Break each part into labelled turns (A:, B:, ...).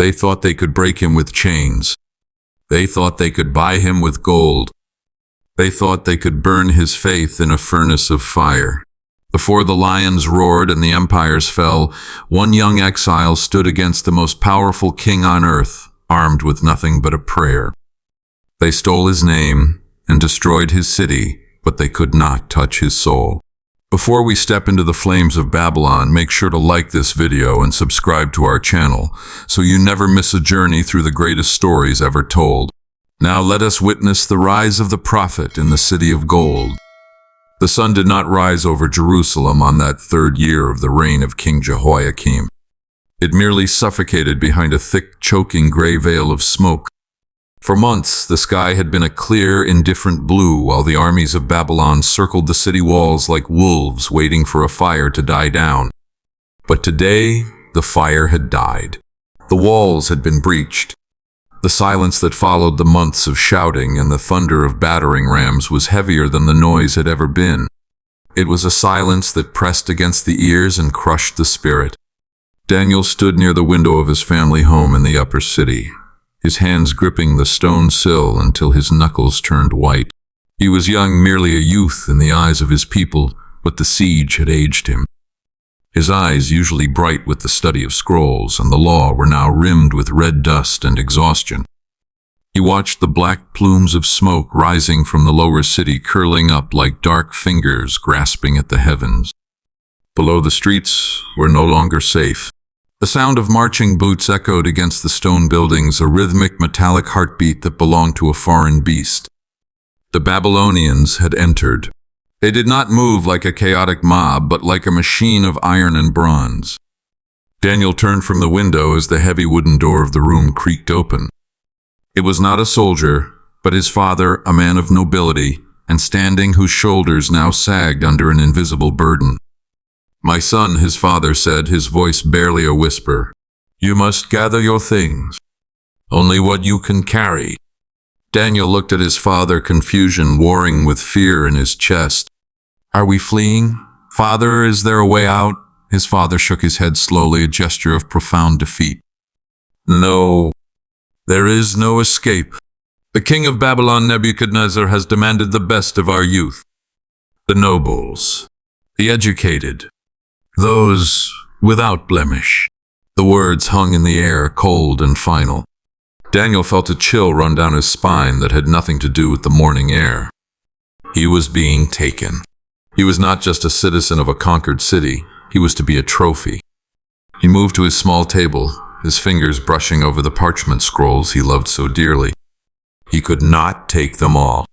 A: They thought they could break him with chains. They thought they could buy him with gold. They thought they could burn his faith in a furnace of fire. Before the lions roared and the empires fell, one young exile stood against the most powerful king on earth, armed with nothing but a prayer. They stole his name and destroyed his city, but they could not touch his soul. Before we step into the flames of Babylon, make sure to like this video and subscribe to our channel, so you never miss a journey through the greatest stories ever told. Now let us witness the rise of the prophet in the city of gold. The sun did not rise over Jerusalem on that third year of the reign of King Jehoiakim. It merely suffocated behind a thick, choking gray veil of smoke. For months, the sky had been a clear, indifferent blue while the armies of Babylon circled the city walls like wolves waiting for a fire to die down. But today, the fire had died. The walls had been breached. The silence that followed the months of shouting and the thunder of battering rams was heavier than the noise had ever been. It was a silence that pressed against the ears and crushed the spirit. Daniel stood near the window of his family home in the upper city, his hands gripping the stone sill until his knuckles turned white. He was young, merely a youth in the eyes of his people, but the siege had aged him. His eyes, usually bright with the study of scrolls and the law, were now rimmed with red dust and exhaustion. He watched the black plumes of smoke rising from the lower city curling up like dark fingers grasping at the heavens. Below, the streets were no longer safe. The sound of marching boots echoed against the stone buildings, a rhythmic metallic heartbeat that belonged to a foreign beast. The Babylonians had entered. They did not move like a chaotic mob, but like a machine of iron and bronze. Daniel turned from the window as the heavy wooden door of the room creaked open. It was not a soldier, but his father, a man of nobility, and standing whose shoulders now sagged under an invisible burden. "My son," his father said, his voice barely a whisper, "you must gather your things. Only what you can carry." Daniel looked at his father, confusion warring with fear in his chest. "Are we fleeing? Father, is there a way out?" His father shook his head slowly, a gesture of profound defeat. "No, there is no escape. The king of Babylon, Nebuchadnezzar, has demanded the best of our youth. The nobles, the educated, those without blemish." The words hung in the air, cold and final. Daniel felt a chill run down his spine that had nothing to do with the morning air. He was being taken. He was not just a citizen of a conquered city, he was to be a trophy. He moved to his small table, his fingers brushing over the parchment scrolls he loved so dearly. He could not take them all.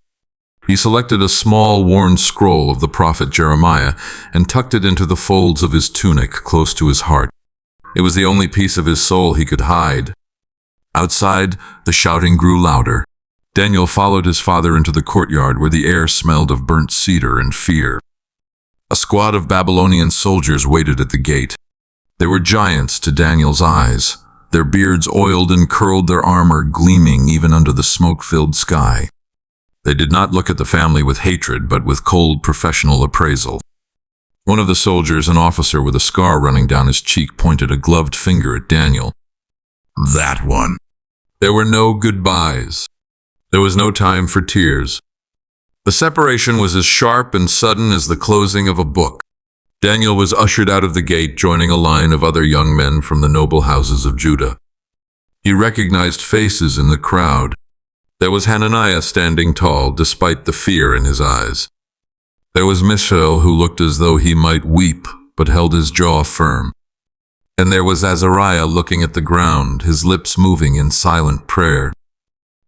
A: He selected a small, worn scroll of the prophet Jeremiah and tucked it into the folds of his tunic close to his heart. It was the only piece of his soul he could hide. Outside, the shouting grew louder. Daniel followed his father into the courtyard where the air smelled of burnt cedar and fear. A squad of Babylonian soldiers waited at the gate. They were giants to Daniel's eyes, their beards oiled and curled, their armor gleaming even under the smoke-filled sky. They did not look at the family with hatred, but with cold professional appraisal. One of the soldiers, an officer with a scar running down his cheek, pointed a gloved finger at Daniel. "That one." There were no goodbyes. There was no time for tears. The separation was as sharp and sudden as the closing of a book. Daniel was ushered out of the gate, joining a line of other young men from the noble houses of Judah. He recognized faces in the crowd. There was Hananiah standing tall, despite the fear in his eyes. There was Mishael, who looked as though he might weep, but held his jaw firm. And there was Azariah looking at the ground, his lips moving in silent prayer.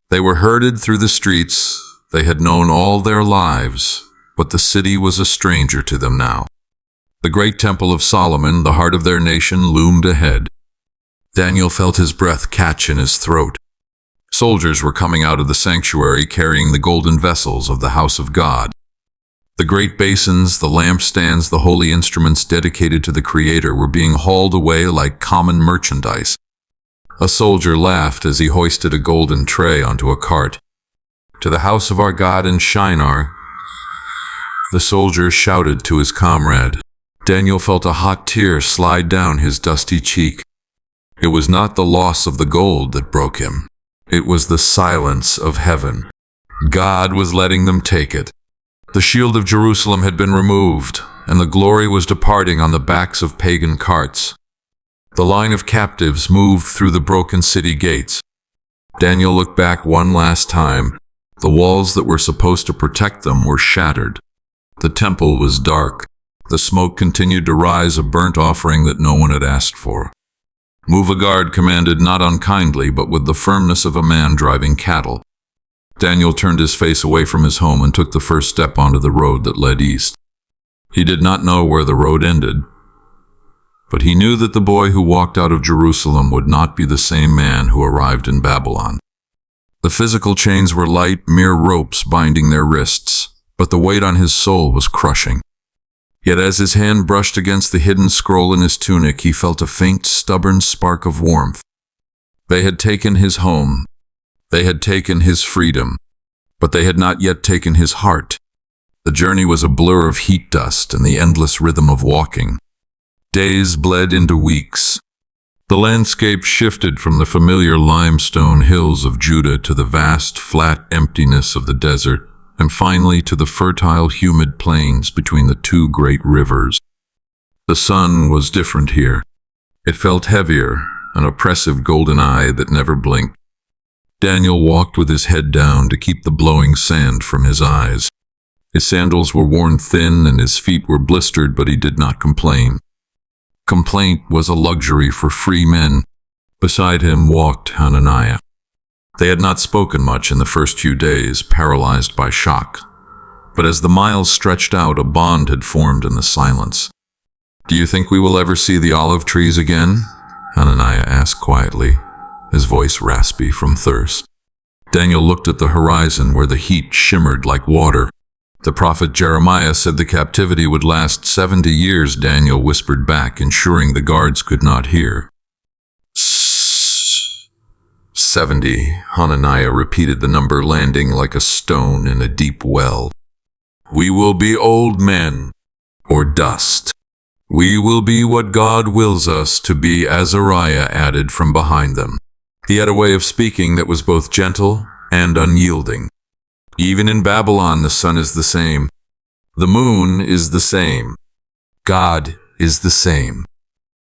A: They were herded through the streets. They had known all their lives, but the city was a stranger to them now. The great temple of Solomon, the heart of their nation, loomed ahead. Daniel felt his breath catch in his throat. Soldiers were coming out of the sanctuary carrying the golden vessels of the house of God. The great basins, the lampstands, the holy instruments dedicated to the Creator were being hauled away like common merchandise. A soldier laughed as he hoisted a golden tray onto a cart. "To the house of our God in Shinar," the soldier shouted to his comrade. Daniel felt a hot tear slide down his dusty cheek. It was not the loss of the gold that broke him. It was the silence of heaven. God was letting them take it. The shield of Jerusalem had been removed, and the glory was departing on the backs of pagan carts. The line of captives moved through the broken city gates. Daniel looked back one last time. The walls that were supposed to protect them were shattered. The temple was dark. The smoke continued to rise, a burnt offering that no one had asked for. Move, a guard commanded, not unkindly, but with the firmness of a man driving cattle. Daniel turned his face away from his home and took the first step onto the road that led east. He did not know where the road ended, but he knew that the boy who walked out of Jerusalem would not be the same man who arrived in Babylon. The physical chains were light, mere ropes binding their wrists, but the weight on his soul was crushing. Yet as his hand brushed against the hidden scroll in his tunic, he felt a faint, stubborn spark of warmth. They had taken his home. They had taken his freedom, but they had not yet taken his heart. The journey was a blur of heat dust and the endless rhythm of walking. Days bled into weeks. The landscape shifted from the familiar limestone hills of Judah to the vast, flat emptiness of the desert, and finally to the fertile, humid plains between the two great rivers. The sun was different here. It felt heavier, an oppressive golden eye that never blinked. Daniel walked with his head down to keep the blowing sand from his eyes. His sandals were worn thin and his feet were blistered, but he did not complain. Complaint was a luxury for free men. Beside him walked Hananiah. They had not spoken much in the first few days, paralyzed by shock. But as the miles stretched out, a bond had formed in the silence. "Do you think we will ever see the olive trees again?" Hananiah asked quietly, his voice raspy from thirst. Daniel looked at the horizon where the heat shimmered like water. The prophet Jeremiah said the captivity would last 70 years, Daniel whispered back, ensuring the guards could not hear. 70, Hananiah repeated the number, landing like a stone in a deep well. "We will be old men, or dust. We will be what God wills us to be," Azariah added from behind them. He had a way of speaking that was both gentle and unyielding. "Even in Babylon the sun is the same. The moon is the same. God is the same."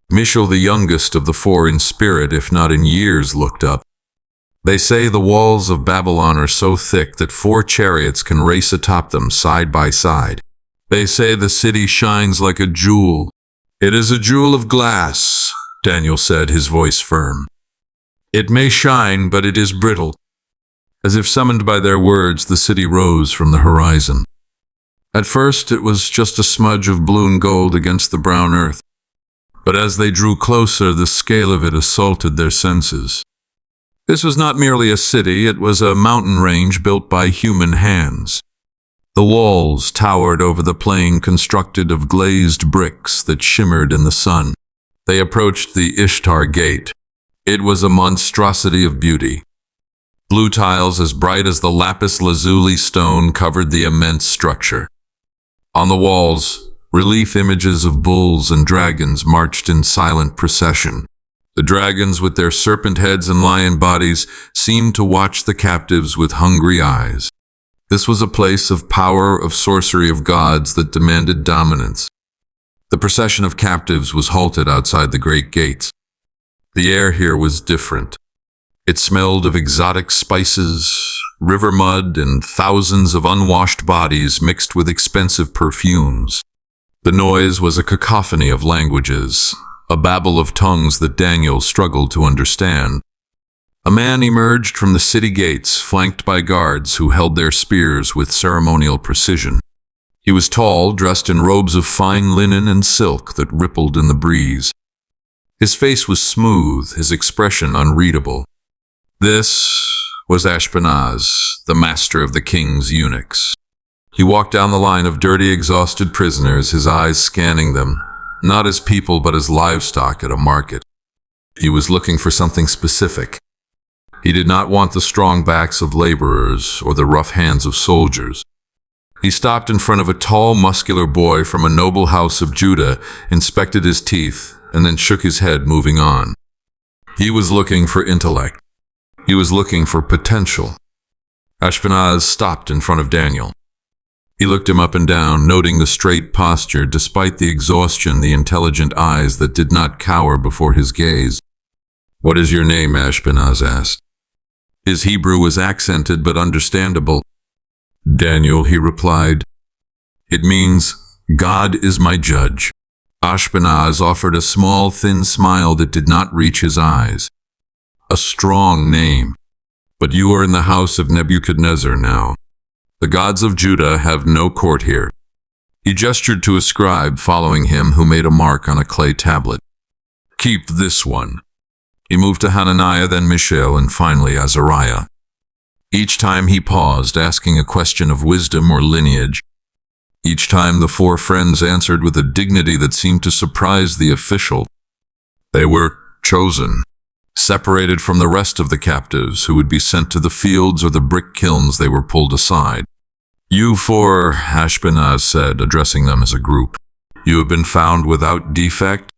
A: Mishael, the youngest of the four in spirit if not in years, looked up. "They say the walls of Babylon are so thick that 4 chariots can race atop them side by side. They say the city shines like a jewel." "It is a jewel of glass," Daniel said, his voice firm. "It may shine, but it is brittle." As if summoned by their words, the city rose from the horizon. At first, it was just a smudge of blue and gold against the brown earth. But as they drew closer, the scale of it assaulted their senses. This was not merely a city, it was a mountain range built by human hands. The walls towered over the plain, constructed of glazed bricks that shimmered in the sun. They approached the Ishtar Gate. It was a monstrosity of beauty. Blue tiles as bright as the lapis lazuli stone covered the immense structure. On the walls, relief images of bulls and dragons marched in silent procession. The dragons, with their serpent heads and lion bodies, seemed to watch the captives with hungry eyes. This was a place of power, of sorcery, of gods that demanded dominance. The procession of captives was halted outside the great gates. The air here was different. It smelled of exotic spices, river mud, and thousands of unwashed bodies mixed with expensive perfumes. The noise was a cacophony of languages, a babble of tongues that Daniel struggled to understand. A man emerged from the city gates, flanked by guards who held their spears with ceremonial precision. He was tall, dressed in robes of fine linen and silk that rippled in the breeze. His face was smooth, his expression unreadable. This was Ashpenaz, the master of the king's eunuchs. He walked down the line of dirty, exhausted prisoners, his eyes scanning them, not as people but as livestock at a market. He was looking for something specific. He did not want the strong backs of laborers or the rough hands of soldiers. He stopped in front of a tall, muscular boy from a noble house of Judah, inspected his teeth, and then shook his head, moving on. He was looking for intellect. He was looking for potential. Ashpenaz stopped in front of Daniel. He looked him up and down, noting the straight posture, despite the exhaustion, the intelligent eyes that did not cower before his gaze. "What is your name?" Ashpenaz asked. His Hebrew was accented but understandable. "Daniel," he replied. "It means, God is my judge." Ashpenaz offered a small, thin smile that did not reach his eyes. "A strong name. But you are in the house of Nebuchadnezzar now. The gods of Judah have no court here." He gestured to a scribe following him who made a mark on a clay tablet. "Keep this one." He moved to Hananiah, then Mishael, and finally Azariah. Each time he paused, asking a question of wisdom or lineage. Each time the four friends answered with a dignity that seemed to surprise the official. They were chosen, separated from the rest of the captives who would be sent to the fields or the brick kilns. They were pulled aside. "You four," Ashpenaz said, addressing them as a group, "you have been found without defect.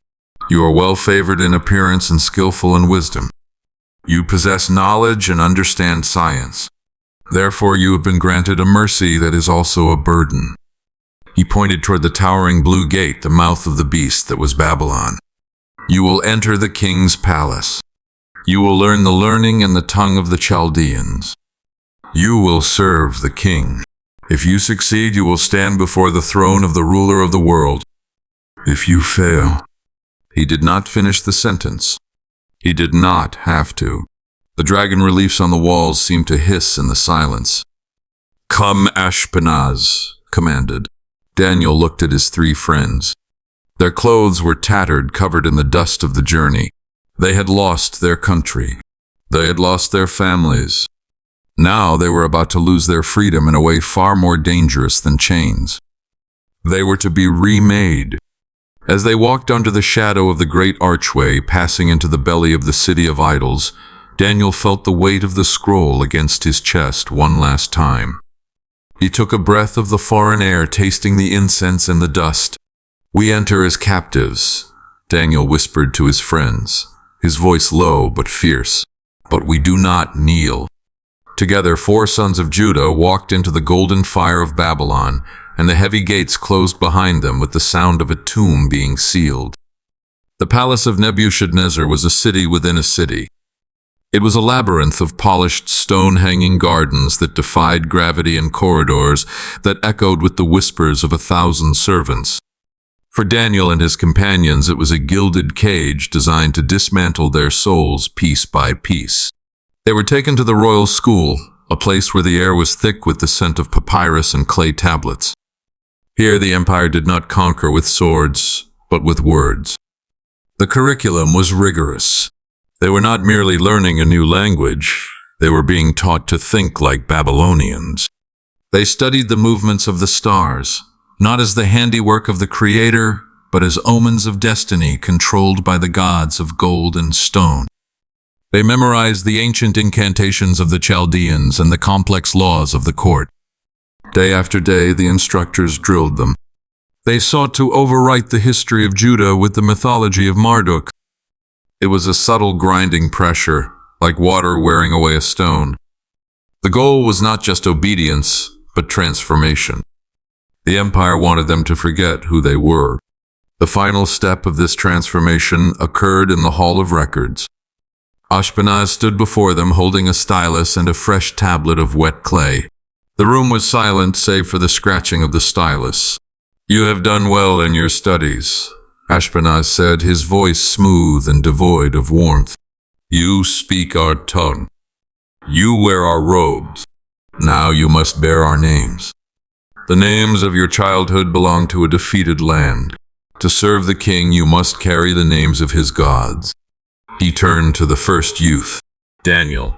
A: You are well favored in appearance and skillful in wisdom. You possess knowledge and understand science. Therefore you have been granted a mercy that is also a burden." He pointed toward the towering blue gate, the mouth of the beast that was Babylon. "You will enter the king's palace. You will learn the learning and the tongue of the Chaldeans. You will serve the king. If you succeed, you will stand before the throne of the ruler of the world. If you fail..." He did not finish the sentence. He did not have to. The dragon reliefs on the walls seemed to hiss in the silence. "Come, Ashpenaz," commanded. Daniel looked at his three friends. Their clothes were tattered, covered in the dust of the journey. They had lost their country. They had lost their families. Now they were about to lose their freedom in a way far more dangerous than chains. They were to be remade. As they walked under the shadow of the great archway, passing into the belly of the city of idols, Daniel felt the weight of the scroll against his chest one last time. He took a breath of the foreign air, tasting the incense and the dust. "We enter as captives," Daniel whispered to his friends, his voice low but fierce. "But we do not kneel." Together, four sons of Judah walked into the golden fire of Babylon, and the heavy gates closed behind them with the sound of a tomb being sealed. The palace of Nebuchadnezzar was a city within a city. It was a labyrinth of polished stone-hanging gardens that defied gravity and corridors that echoed with the whispers of 1,000 servants. For Daniel and his companions, it was a gilded cage designed to dismantle their souls piece by piece. They were taken to the royal school, a place where the air was thick with the scent of papyrus and clay tablets. Here the empire did not conquer with swords, but with words. The curriculum was rigorous. They were not merely learning a new language, they were being taught to think like Babylonians. They studied the movements of the stars, not as the handiwork of the Creator, but as omens of destiny controlled by the gods of gold and stone. They memorized the ancient incantations of the Chaldeans and the complex laws of the court. Day after day, the instructors drilled them. They sought to overwrite the history of Judah with the mythology of Marduk. It was a subtle grinding pressure, like water wearing away a stone. The goal was not just obedience, but transformation. The empire wanted them to forget who they were. The final step of this transformation occurred in the Hall of Records. Ashpenaz stood before them holding a stylus and a fresh tablet of wet clay. The room was silent save for the scratching of the stylus. "You have done well in your studies," Ashpenaz said, his voice smooth and devoid of warmth. "You speak our tongue. You wear our robes. Now you must bear our names. The names of your childhood belong to a defeated land. To serve the king, you must carry the names of his gods." He turned to the first youth, Daniel.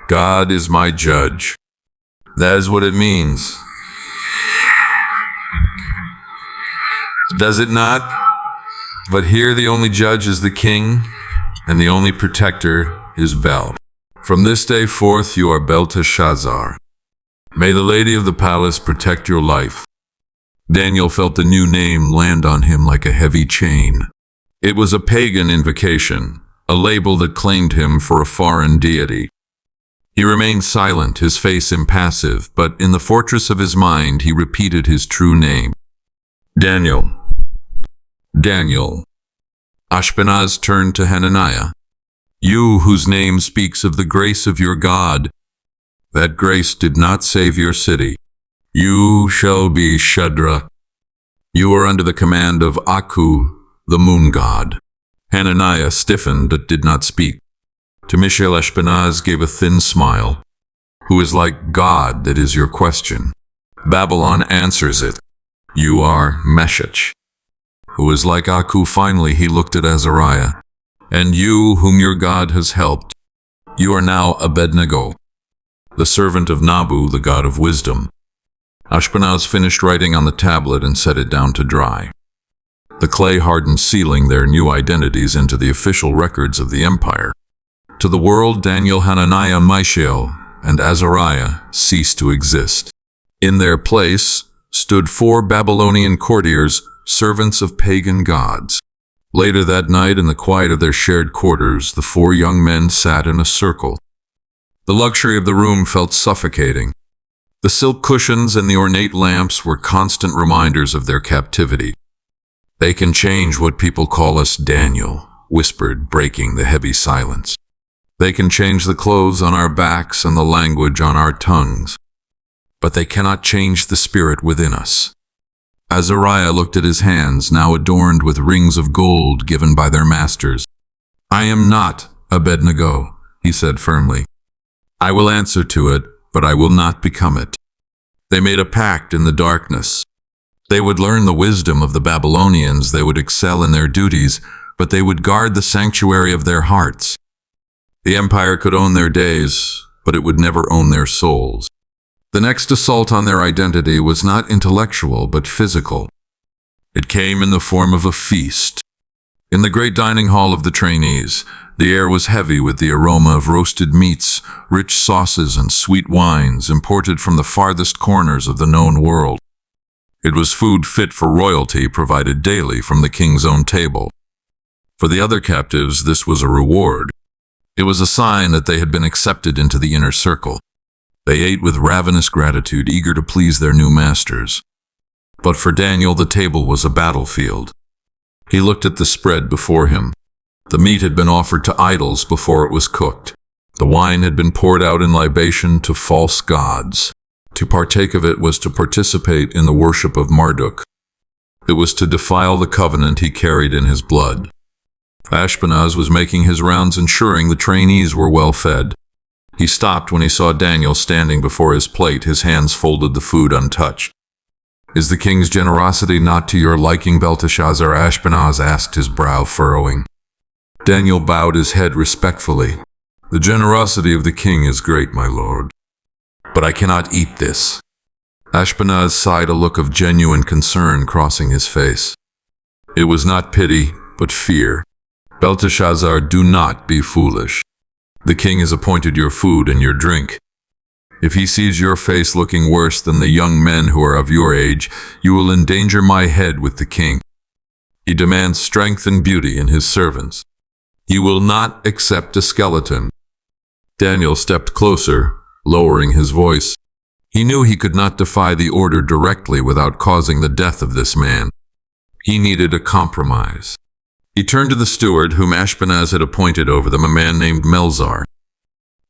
A: "God is my judge. That is what it means. Does it not? But here the only judge is the king, and the only protector is Bel. From this day forth you are Belteshazzar. May the lady of the palace protect your life. Daniel felt the new name land on him like a heavy chain. It was a pagan invocation, a label that claimed him for a foreign deity. He remained silent, his face impassive, but in the fortress of his mind he repeated his true name. Daniel. Daniel. Ashpenaz turned to Hananiah. You whose name speaks of the grace of your God, that grace did not save your city. You shall be Shadrach. You are under the command of Aku, the moon god. Hananiah stiffened but did not speak. To Mishael Ashpenaz gave a thin smile. Who is like God, that is your question. Babylon answers it. You are Meshach. Who is like Aku? Finally he looked at Azariah. And you, whom your God has helped, you are now Abednego, the servant of Nabu, the god of wisdom. Ashpenaz finished writing on the tablet and set it down to dry. The clay hardened, sealing their new identities into the official records of the empire. To the world, Daniel, Hananiah, Mishael, and Azariah ceased to exist. In their place stood 4 Babylonian courtiers, servants of pagan gods. Later that night, in the quiet of their shared quarters, the 4 young men sat in a circle. The luxury of the room felt suffocating. The silk cushions and the ornate lamps were constant reminders of their captivity. They can change what people call us, Daniel whispered, breaking the heavy silence. They can change the clothes on our backs and the language on our tongues, but they cannot change the spirit within us. Azariah looked at his hands, now adorned with rings of gold given by their masters. I am not Abednego, he said firmly. I will answer to it, but I will not become it. They made a pact in the darkness. They would learn the wisdom of the Babylonians, they would excel in their duties, but they would guard the sanctuary of their hearts. The empire could own their days, but it would never own their souls. The next assault on their identity was not intellectual, but physical. It came in the form of a feast. In the great dining hall of the trainees, the air was heavy with the aroma of roasted meats, rich sauces, and sweet wines imported from the farthest corners of the known world. It was food fit for royalty, provided daily from the king's own table. For the other captives, this was a reward. It was a sign that they had been accepted into the inner circle. They ate with ravenous gratitude, eager to please their new masters. But for Daniel, the table was a battlefield. He looked at the spread before him. The meat had been offered to idols before it was cooked. The wine had been poured out in libation to false gods. To partake of it was to participate in the worship of Marduk. It was to defile the covenant he carried in his blood. Ashpenaz was making his rounds, ensuring the trainees were well fed. He stopped when he saw Daniel standing before his plate, his hands folded, the food untouched. Is the king's generosity not to your liking, Belteshazzar? Ashpenaz asked, his brow furrowing. Daniel bowed his head respectfully. The generosity of the king is great, my lord. But I cannot eat this. Ashpenaz sighed, a look of genuine concern crossing his face. It was not pity, but fear. Belteshazzar, do not be foolish. The king has appointed your food and your drink. If he sees your face looking worse than the young men who are of your age, you will endanger my head with the king. He demands strength and beauty in his servants. He will not accept a skeleton. Daniel stepped closer, lowering his voice. He knew he could not defy the order directly without causing the death of this man. He needed a compromise. He turned to the steward whom Ashpenaz had appointed over them, a man named Melzar.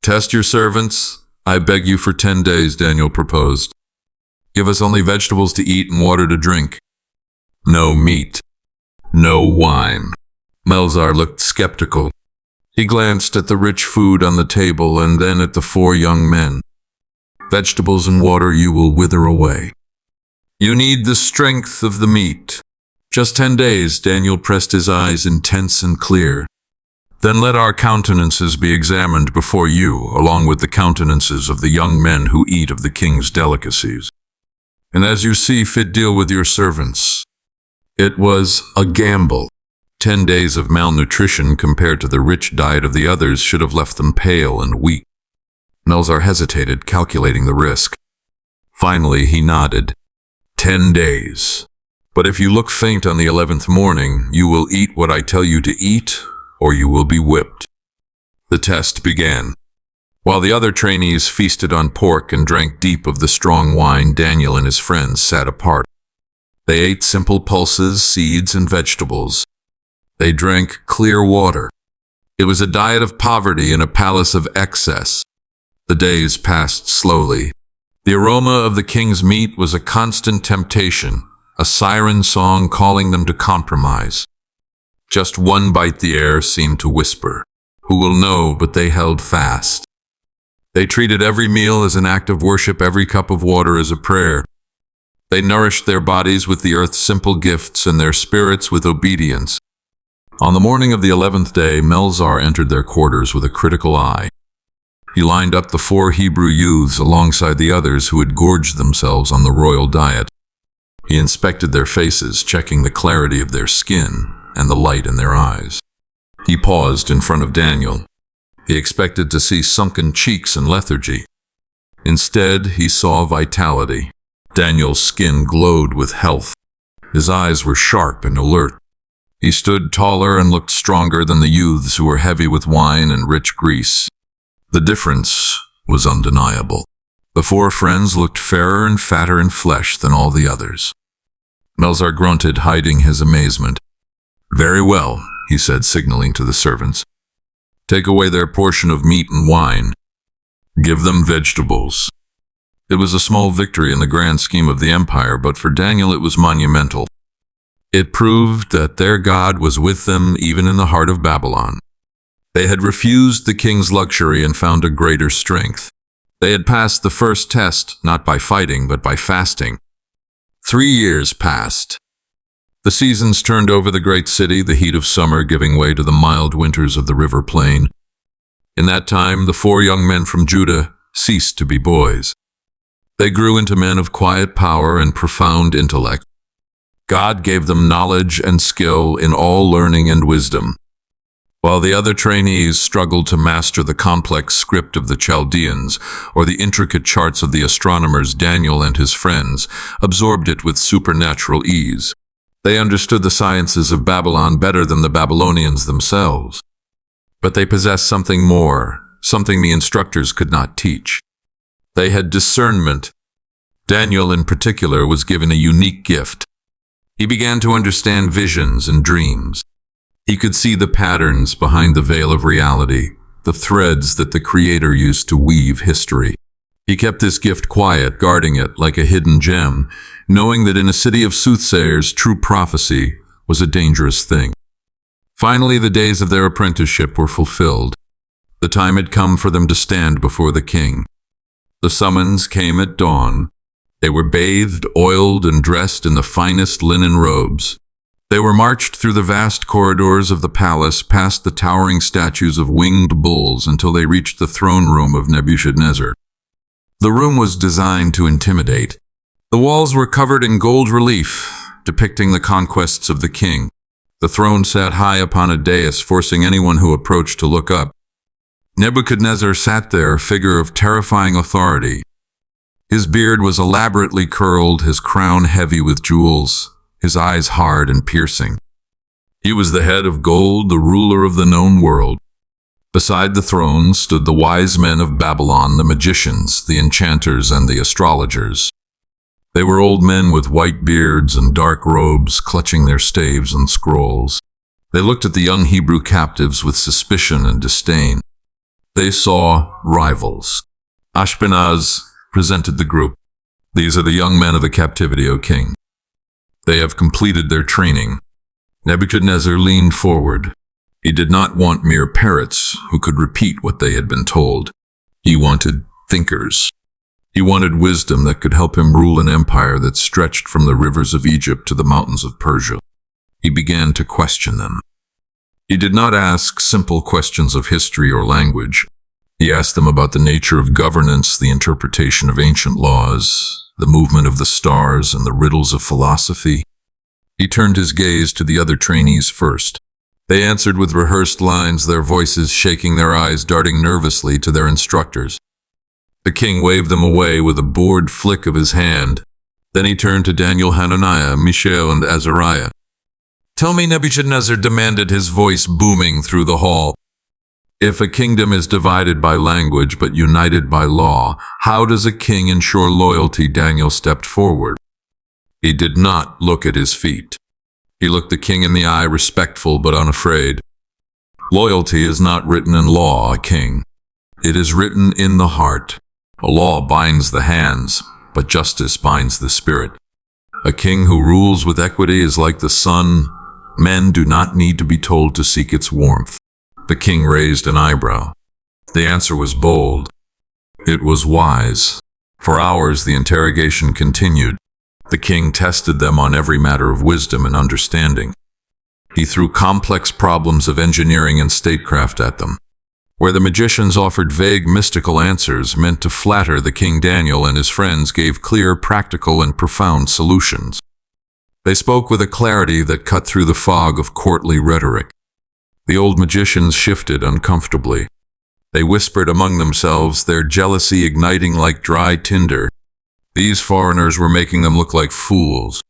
A: Test your servants, I beg you, for 10 days, Daniel proposed. Give us only vegetables to eat and water to drink. No meat. No wine. Melzar looked skeptical. He glanced at the rich food on the table and then at the 4 young men. Vegetables and water, you will wither away. You need the strength of the meat. Just 10 days, Daniel pressed his eyes intense and clear. Then let our countenances be examined before you, along with the countenances of the young men who eat of the king's delicacies. And as you see fit, deal with your servants. It was a gamble. 10 days of malnutrition compared to the rich diet of the others should have left them pale and weak. Melzar hesitated, calculating the risk. Finally, he nodded. 10 days. But if you look faint on the 11th morning, you will eat what I tell you to eat, or you will be whipped." The test began. While the other trainees feasted on pork and drank deep of the strong wine, Daniel and his friends sat apart. They ate simple pulses, seeds, and vegetables. They drank clear water. It was a diet of poverty in a palace of excess. The days passed slowly. The aroma of the king's meat was a constant temptation, a siren song calling them to compromise. Just one bite the air seemed to whisper, "Who will know?" But they held fast. They treated every meal as an act of worship, every cup of water as a prayer. They nourished their bodies with the earth's simple gifts and their spirits with obedience. On the morning of the 11th day, Melzar entered their quarters with a critical eye. He lined up the 4 Hebrew youths alongside the others who had gorged themselves on the royal diet. He inspected their faces, checking the clarity of their skin and the light in their eyes. He paused in front of Daniel. He expected to see sunken cheeks and lethargy. Instead, he saw vitality. Daniel's skin glowed with health. His eyes were sharp and alert. He stood taller and looked stronger than the youths who were heavy with wine and rich grease. The difference was undeniable. The 4 friends looked fairer and fatter in flesh than all the others. Melzar grunted, hiding his amazement. "Very well," he said, signaling to the servants. "Take away their portion of meat and wine. Give them vegetables." It was a small victory in the grand scheme of the empire, but for Daniel it was monumental. It proved that their God was with them even in the heart of Babylon. They had refused the king's luxury and found a greater strength. They had passed the first test, not by fighting, but by fasting. 3 years passed. The seasons turned over the great city, the heat of summer giving way to the mild winters of the river plain. In that time, the 4 young men from Judah ceased to be boys. They grew into men of quiet power and profound intellect. God gave them knowledge and skill in all learning and wisdom. While the other trainees struggled to master the complex script of the Chaldeans or the intricate charts of the astronomers, Daniel and his friends absorbed it with supernatural ease. They understood the sciences of Babylon better than the Babylonians themselves. But they possessed something more, something the instructors could not teach. They had discernment. Daniel, in particular, was given a unique gift. He began to understand visions and dreams. He could see the patterns behind the veil of reality, the threads that the Creator used to weave history. He kept this gift quiet, guarding it like a hidden gem, knowing that in a city of soothsayers, true prophecy was a dangerous thing. Finally, the days of their apprenticeship were fulfilled. The time had come for them to stand before the king. The summons came at dawn. They were bathed, oiled, and dressed in the finest linen robes. They were marched through the vast corridors of the palace, past the towering statues of winged bulls, until they reached the throne room of Nebuchadnezzar. The room was designed to intimidate. The walls were covered in gold relief, depicting the conquests of the king. The throne sat high upon a dais, forcing anyone who approached to look up. Nebuchadnezzar sat there, a figure of terrifying authority. His beard was elaborately curled, his crown heavy with jewels, his eyes hard and piercing. He was the head of gold, the ruler of the known world. Beside the throne stood the wise men of Babylon, the magicians, the enchanters, and the astrologers. They were old men with white beards and dark robes, clutching their staves and scrolls. They looked at the young Hebrew captives with suspicion and disdain. They saw rivals. Ashpenaz presented the group. "These are the young men of the captivity, O king. They have completed their training." Nebuchadnezzar leaned forward. He did not want mere parrots who could repeat what they had been told. He wanted thinkers. He wanted wisdom that could help him rule an empire that stretched from the rivers of Egypt to the mountains of Persia. He began to question them. He did not ask simple questions of history or language. He asked them about the nature of governance, the interpretation of ancient laws, the movement of the stars, and the riddles of philosophy. He turned his gaze to the other trainees first. They answered with rehearsed lines, their voices shaking, their eyes darting nervously to their instructors. The king waved them away with a bored flick of his hand. Then he turned to Daniel, Hananiah, Mishael, and Azariah. "Tell me," Nebuchadnezzar demanded, his voice booming through the hall. "If a kingdom is divided by language but united by law, how does a king ensure loyalty?" Daniel stepped forward. He did not look at his feet. He looked the king in the eye, respectful but unafraid. "Loyalty is not written in law, king. It is written in the heart. A law binds the hands, but justice binds the spirit. A king who rules with equity is like the sun. Men do not need to be told to seek its warmth." The king raised an eyebrow. The answer was bold. It was wise. For hours the interrogation continued. The king tested them on every matter of wisdom and understanding. He threw complex problems of engineering and statecraft at them. Where the magicians offered vague, mystical answers meant to flatter the king, Daniel and his friends gave clear, practical, and profound solutions. They spoke with a clarity that cut through the fog of courtly rhetoric. The old magicians shifted uncomfortably. They whispered among themselves, their jealousy igniting like dry tinder. These foreigners were making them look like fools.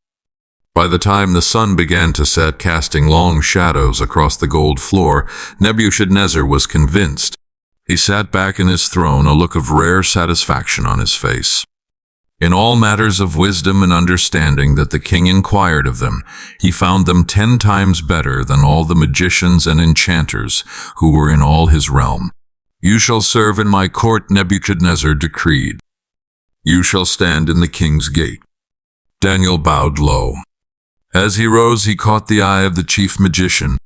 A: By the time the sun began to set, casting long shadows across the gold floor, Nebuchadnezzar was convinced. He sat back in his throne, a look of rare satisfaction on his face. In all matters of wisdom and understanding that the king inquired of them, he found them 10 times better than all the magicians and enchanters who were in all his realm. "You shall serve in my court," Nebuchadnezzar decreed. "You shall stand in the king's gate." Daniel bowed low. As he rose, he caught the eye of the chief magician.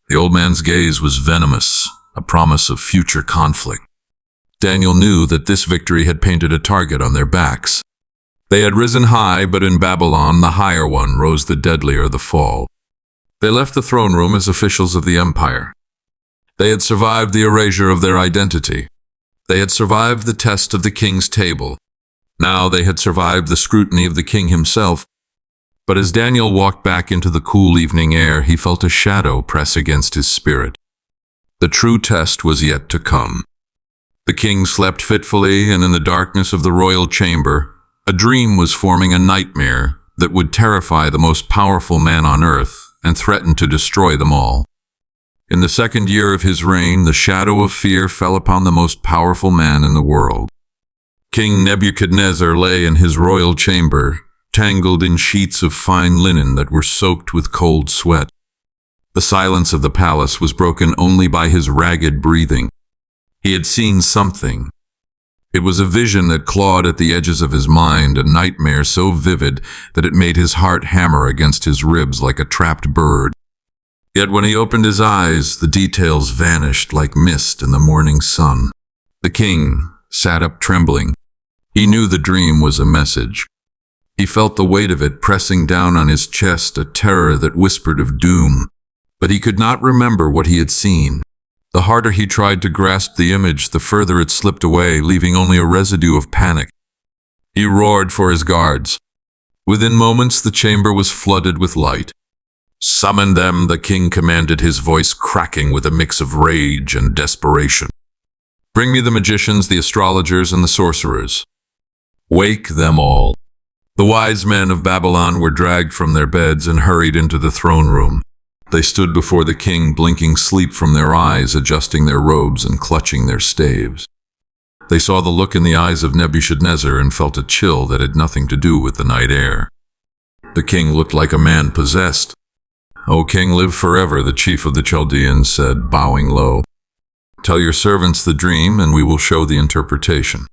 A: The old man's gaze was venomous, a promise of future conflict. Daniel knew that this victory had painted a target on their backs. They had risen high, but in Babylon the higher one rose the deadlier the fall. They left the throne room as officials of the empire. They had survived the erasure of their identity. They had survived the test of the king's table. Now they had survived the scrutiny of the king himself. But as Daniel walked back into the cool evening air, he felt a shadow press against his spirit. The true test was yet to come. The king slept fitfully, and in the darkness of the royal chamber, a dream was forming, a nightmare that would terrify the most powerful man on earth and threaten to destroy them all. In the 2nd year of his reign, the shadow of fear fell upon the most powerful man in the world. King Nebuchadnezzar lay in his royal chamber, tangled in sheets of fine linen that were soaked with cold sweat. The silence of the palace was broken only by his ragged breathing. He had seen something. It was a vision that clawed at the edges of his mind, a nightmare so vivid that it made his heart hammer against his ribs like a trapped bird. Yet when he opened his eyes, the details vanished like mist in the morning sun. The king sat up trembling. He knew the dream was a message. He felt the weight of it pressing down on his chest, a terror that whispered of doom. But he could not remember what he had seen. The harder he tried to grasp the image, the further it slipped away, leaving only a residue of panic. He roared for his guards. Within moments, the chamber was flooded with light. "Summon them," the king commanded, his voice cracking with a mix of rage and desperation. "Bring me the magicians, the astrologers, and the sorcerers. Wake them all." The wise men of Babylon were dragged from their beds and hurried into the throne room. They stood before the king, blinking sleep from their eyes, adjusting their robes and clutching their staves. They saw the look in the eyes of Nebuchadnezzar and felt a chill that had nothing to do with the night air. The king looked like a man possessed. "O king, live forever," the chief of the Chaldeans said, bowing low. "Tell your servants the dream, and we will show the interpretation."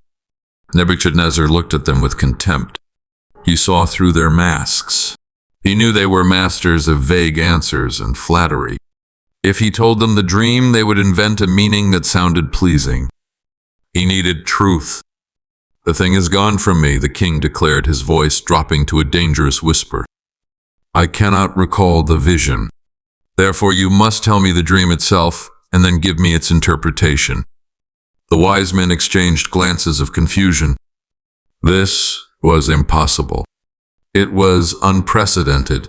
A: Nebuchadnezzar looked at them with contempt. He saw through their masks. He knew they were masters of vague answers and flattery. If he told them the dream, they would invent a meaning that sounded pleasing. He needed truth. "The thing is gone from me," the king declared, his voice dropping to a dangerous whisper. "I cannot recall the vision. Therefore you must tell me the dream itself, and then give me its interpretation." The wise men exchanged glances of confusion. This was impossible. It was unprecedented.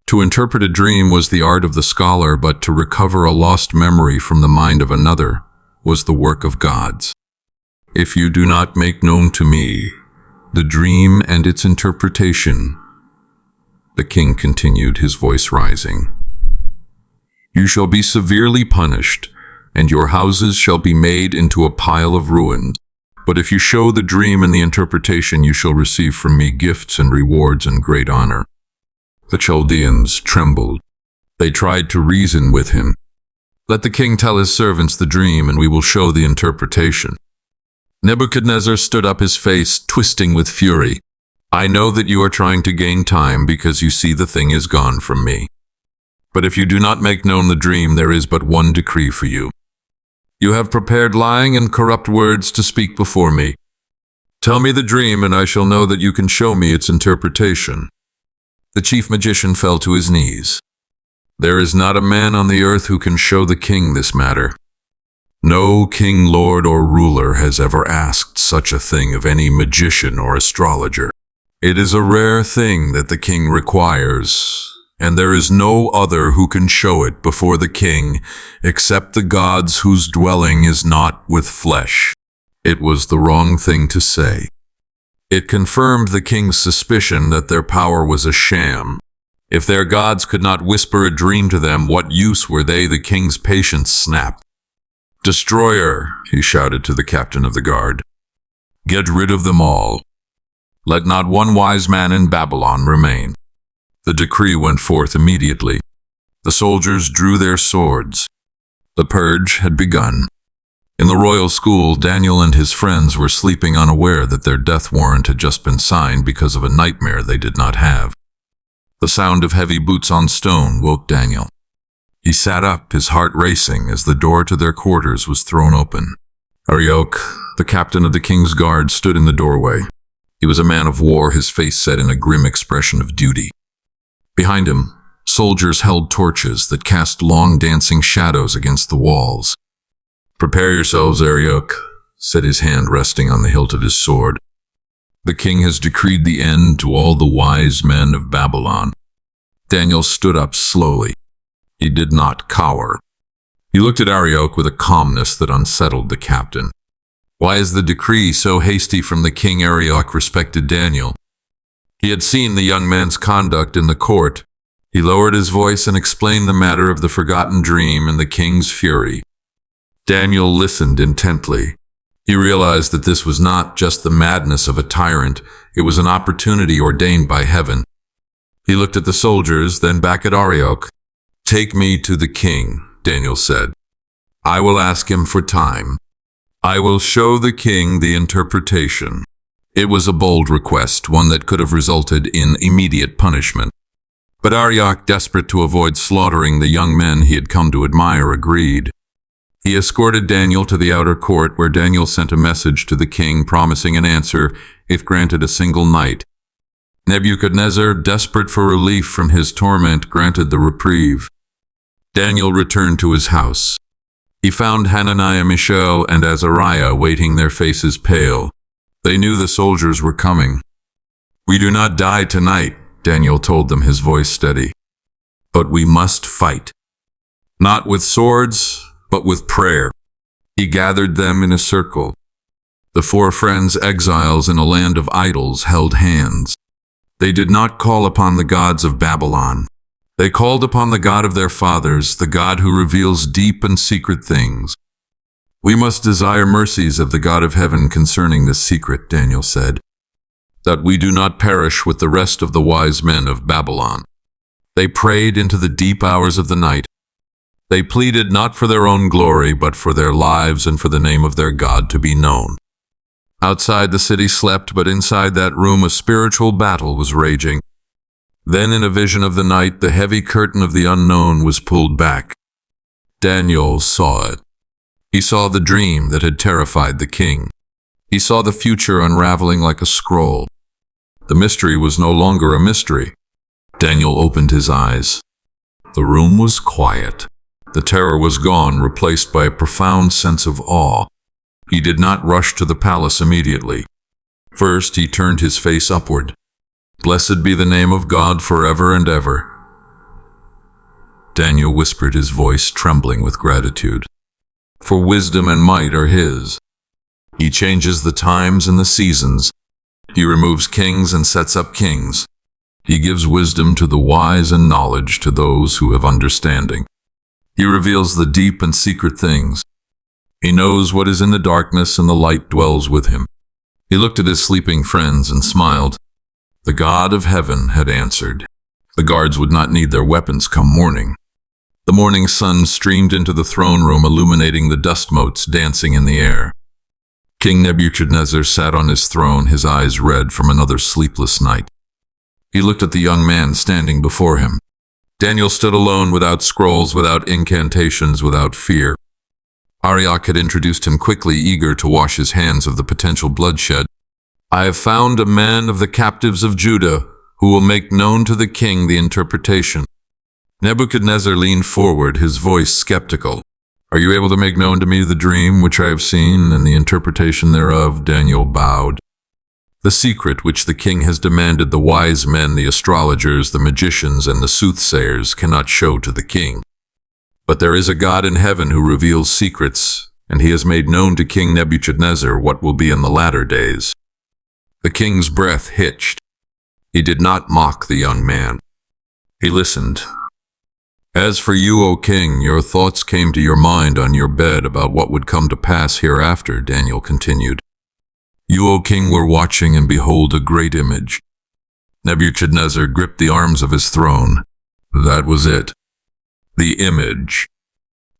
A: To interpret a dream was the art of the scholar, but to recover a lost memory from the mind of another was the work of gods. "If you do not make known to me the dream and its interpretation. The king continued, his voice rising. You shall be severely punished, and your houses shall be made into a pile of ruins. But if you show the dream and the interpretation, you shall receive from me gifts and rewards and great honor. The Chaldeans trembled. They tried to reason with him. Let the king tell his servants the dream, and we will show the interpretation. Nebuchadnezzar stood up, his face twisting with fury. I know that you are trying to gain time because you see the thing is gone from me. But if you do not make known the dream, there is but one decree for you. You have prepared lying and corrupt words to speak before me. Tell me the dream, and I shall know that you can show me its interpretation. The chief magician fell to his knees. There is not a man on the earth who can show the king this matter. No king, lord, or ruler has ever asked such a thing of any magician or astrologer. It is a rare thing that the king requires, and there is no other who can show it before the king except the gods whose dwelling is not with flesh. It was the wrong thing to say. It confirmed the king's suspicion that their power was a sham. If their gods could not whisper a dream to them, what use were they? The king's patience snapped. Destroyer, he shouted to the captain of the guard. Get rid of them all. Let not one wise man in Babylon remain. The decree went forth immediately. The soldiers drew their swords. The purge had begun. In the royal school, Daniel and his friends were sleeping, unaware that their death warrant had just been signed because of a nightmare they did not have. The sound of heavy boots on stone woke Daniel. He sat up, his heart racing, as the door to their quarters was thrown open. Arioch, the captain of the king's guard, stood in the doorway. He was a man of war, his face set in a grim expression of duty. Behind him, soldiers held torches that cast long dancing shadows against the walls. Prepare yourselves, Arioch, said, his hand resting on the hilt of his sword. The king has decreed the end to all the wise men of Babylon. Daniel stood up slowly. He did not cower. He looked at Arioch with a calmness that unsettled the captain. Why is the decree so hasty from the king? Arioch respected Daniel. He had seen the young man's conduct in the court. He lowered his voice and explained the matter of the forgotten dream and the king's fury. Daniel listened intently. He realized that this was not just the madness of a tyrant, it was an opportunity ordained by heaven. He looked at the soldiers, then back at Arioch. Take me to the king, Daniel said. I will ask him for time. I will show the king the interpretation. It was a bold request, one that could have resulted in immediate punishment. But Arioch, desperate to avoid slaughtering the young men he had come to admire, agreed. He escorted Daniel to the outer court, where Daniel sent a message to the king promising an answer if granted a single night. Nebuchadnezzar, desperate for relief from his torment, granted the reprieve. Daniel returned to his house. He found Hananiah, Mishael, and Azariah waiting, their faces pale. They knew the soldiers were coming. We do not die tonight, Daniel told them, his voice steady. But we must fight. Not with swords, but with prayer. He gathered them in a circle. The four friends, exiles in a land of idols, held hands. They did not call upon the gods of Babylon. They called upon the God of their fathers, the God who reveals deep and secret things. We must desire mercies of the God of heaven concerning this secret, Daniel said, that we do not perish with the rest of the wise men of Babylon. They prayed into the deep hours of the night. They pleaded not for their own glory, but for their lives and for the name of their God to be known. Outside the city slept, but inside that room a spiritual battle was raging. Then in a vision of the night, the heavy curtain of the unknown was pulled back. Daniel saw it. He saw the dream that had terrified the king. He saw the future unraveling like a scroll. The mystery was no longer a mystery. Daniel opened his eyes. The room was quiet. The terror was gone, replaced by a profound sense of awe. He did not rush to the palace immediately. First, he turned his face upward. Blessed be the name of God forever and ever. Daniel whispered, his voice trembling with gratitude. For wisdom and might are his. He changes the times and the seasons. He removes kings and sets up kings. He gives wisdom to the wise and knowledge to those who have understanding. He reveals the deep and secret things. He knows what is in the darkness, and the light dwells with him. He looked at his sleeping friends and smiled. The God of heaven had answered. The guards would not need their weapons come morning. The morning sun streamed into the throne room, illuminating the dust motes dancing in the air. King Nebuchadnezzar sat on his throne, his eyes red from another sleepless night. He looked at the young man standing before him. Daniel stood alone, without scrolls, without incantations, without fear. Arioch had introduced him quickly, eager to wash his hands of the potential bloodshed. I have found a man of the captives of Judah who will make known to the king the interpretation. Nebuchadnezzar leaned forward, his voice skeptical. Are you able to make known to me the dream which I have seen and the interpretation thereof? Daniel bowed. The secret which the king has demanded the wise men, the astrologers, the magicians, and the soothsayers cannot show to the king. But there is a God in heaven who reveals secrets, and he has made known to King Nebuchadnezzar what will be in the latter days. The king's breath hitched. He did not mock the young man. He listened. As for you, O king, your thoughts came to your mind on your bed about what would come to pass hereafter, Daniel continued. You, O king, were watching, and behold, a great image. Nebuchadnezzar gripped the arms of his throne. That was it. The image.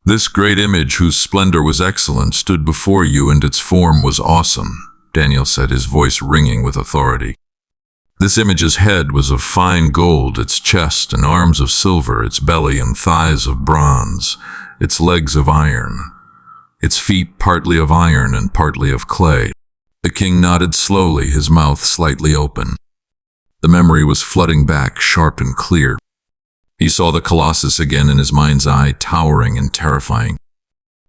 A: This great image, whose splendor was excellent, stood before you, and its form was awesome, Daniel said, his voice ringing with authority. This image's head was of fine gold, its chest and arms of silver, its belly and thighs of bronze, its legs of iron, its feet partly of iron and partly of clay. The king nodded slowly, his mouth slightly open. The memory was flooding back, sharp and clear. He saw the colossus again in his mind's eye, towering and terrifying.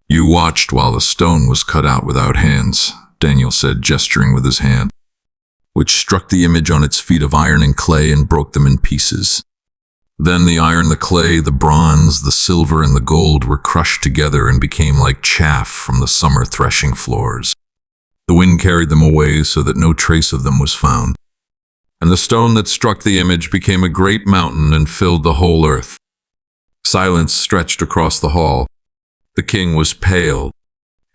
A: You watched while the stone was cut out without hands, Daniel said, gesturing with his hand, which struck the image on its feet of iron and clay and broke them in pieces. Then the iron, the clay, the bronze, the silver, and the gold were crushed together and became like chaff from the summer threshing floors. The wind carried them away so that no trace of them was found. And the stone that struck the image became a great mountain and filled the whole earth. Silence stretched across the hall. The king was pale.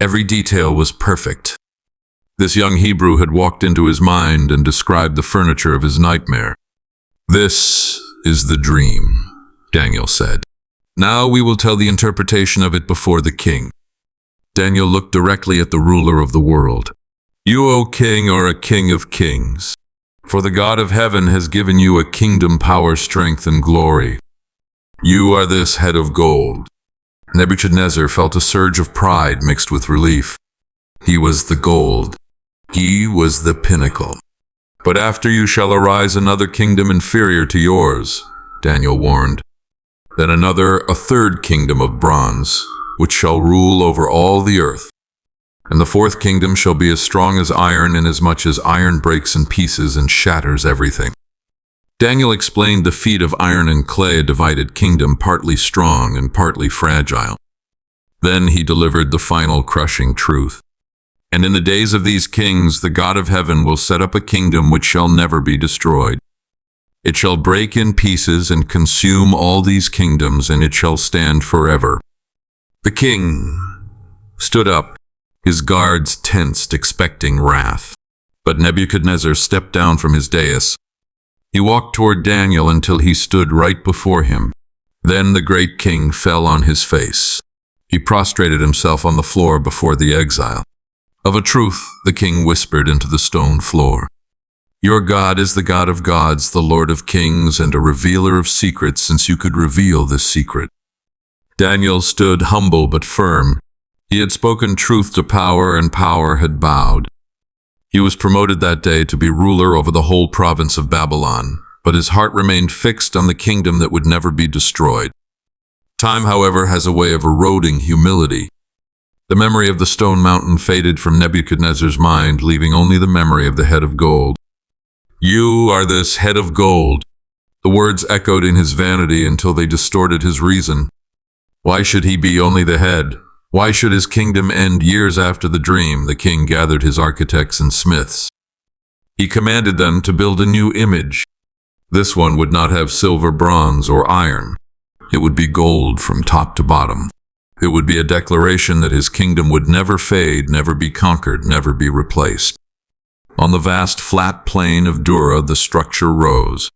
A: Every detail was perfect. This young Hebrew had walked into his mind and described the furniture of his nightmare. This is the dream, Daniel said. Now we will tell the interpretation of it before the king. Daniel looked directly at the ruler of the world. You, O king, are a king of kings. For the God of heaven has given you a kingdom, power, strength, and glory. You are this head of gold. Nebuchadnezzar felt a surge of pride mixed with relief. He was the gold. He was the pinnacle. But after you shall arise another kingdom inferior to yours, Daniel warned. Then another, a third kingdom of bronze, which shall rule over all the earth. And the fourth kingdom shall be as strong as iron, inasmuch as iron breaks in pieces and shatters everything. Daniel explained the feat of iron and clay, a divided kingdom, partly strong and partly fragile. Then he delivered the final crushing truth. And in the days of these kings, the God of heaven will set up a kingdom which shall never be destroyed. It shall break in pieces and consume all these kingdoms, and it shall stand forever. The king stood up, his guards tensed, expecting wrath. But Nebuchadnezzar stepped down from his dais. He walked toward Daniel until he stood right before him. Then the great king fell on his face. He prostrated himself on the floor before the exile. Of a truth, the king whispered into the stone floor, your God is the God of gods, the Lord of kings, and a revealer of secrets, since you could reveal this secret. Daniel stood humble but firm. He had spoken truth to power, and power had bowed. He was promoted that day to be ruler over the whole province of Babylon, but his heart remained fixed on the kingdom that would never be destroyed. Time, however, has a way of eroding humility. The memory of the stone mountain faded from Nebuchadnezzar's mind, leaving only the memory of the head of gold. You are this head of gold. The words echoed in his vanity until they distorted his reason. Why should he be only the head? Why should his kingdom end years after the dream? The king gathered his architects and smiths. He commanded them to build a new image. This one would not have silver, bronze, or iron. It would be gold from top to bottom. It would be a declaration that his kingdom would never fade, never be conquered, never be replaced. On the vast flat plain of Dura, the structure rose.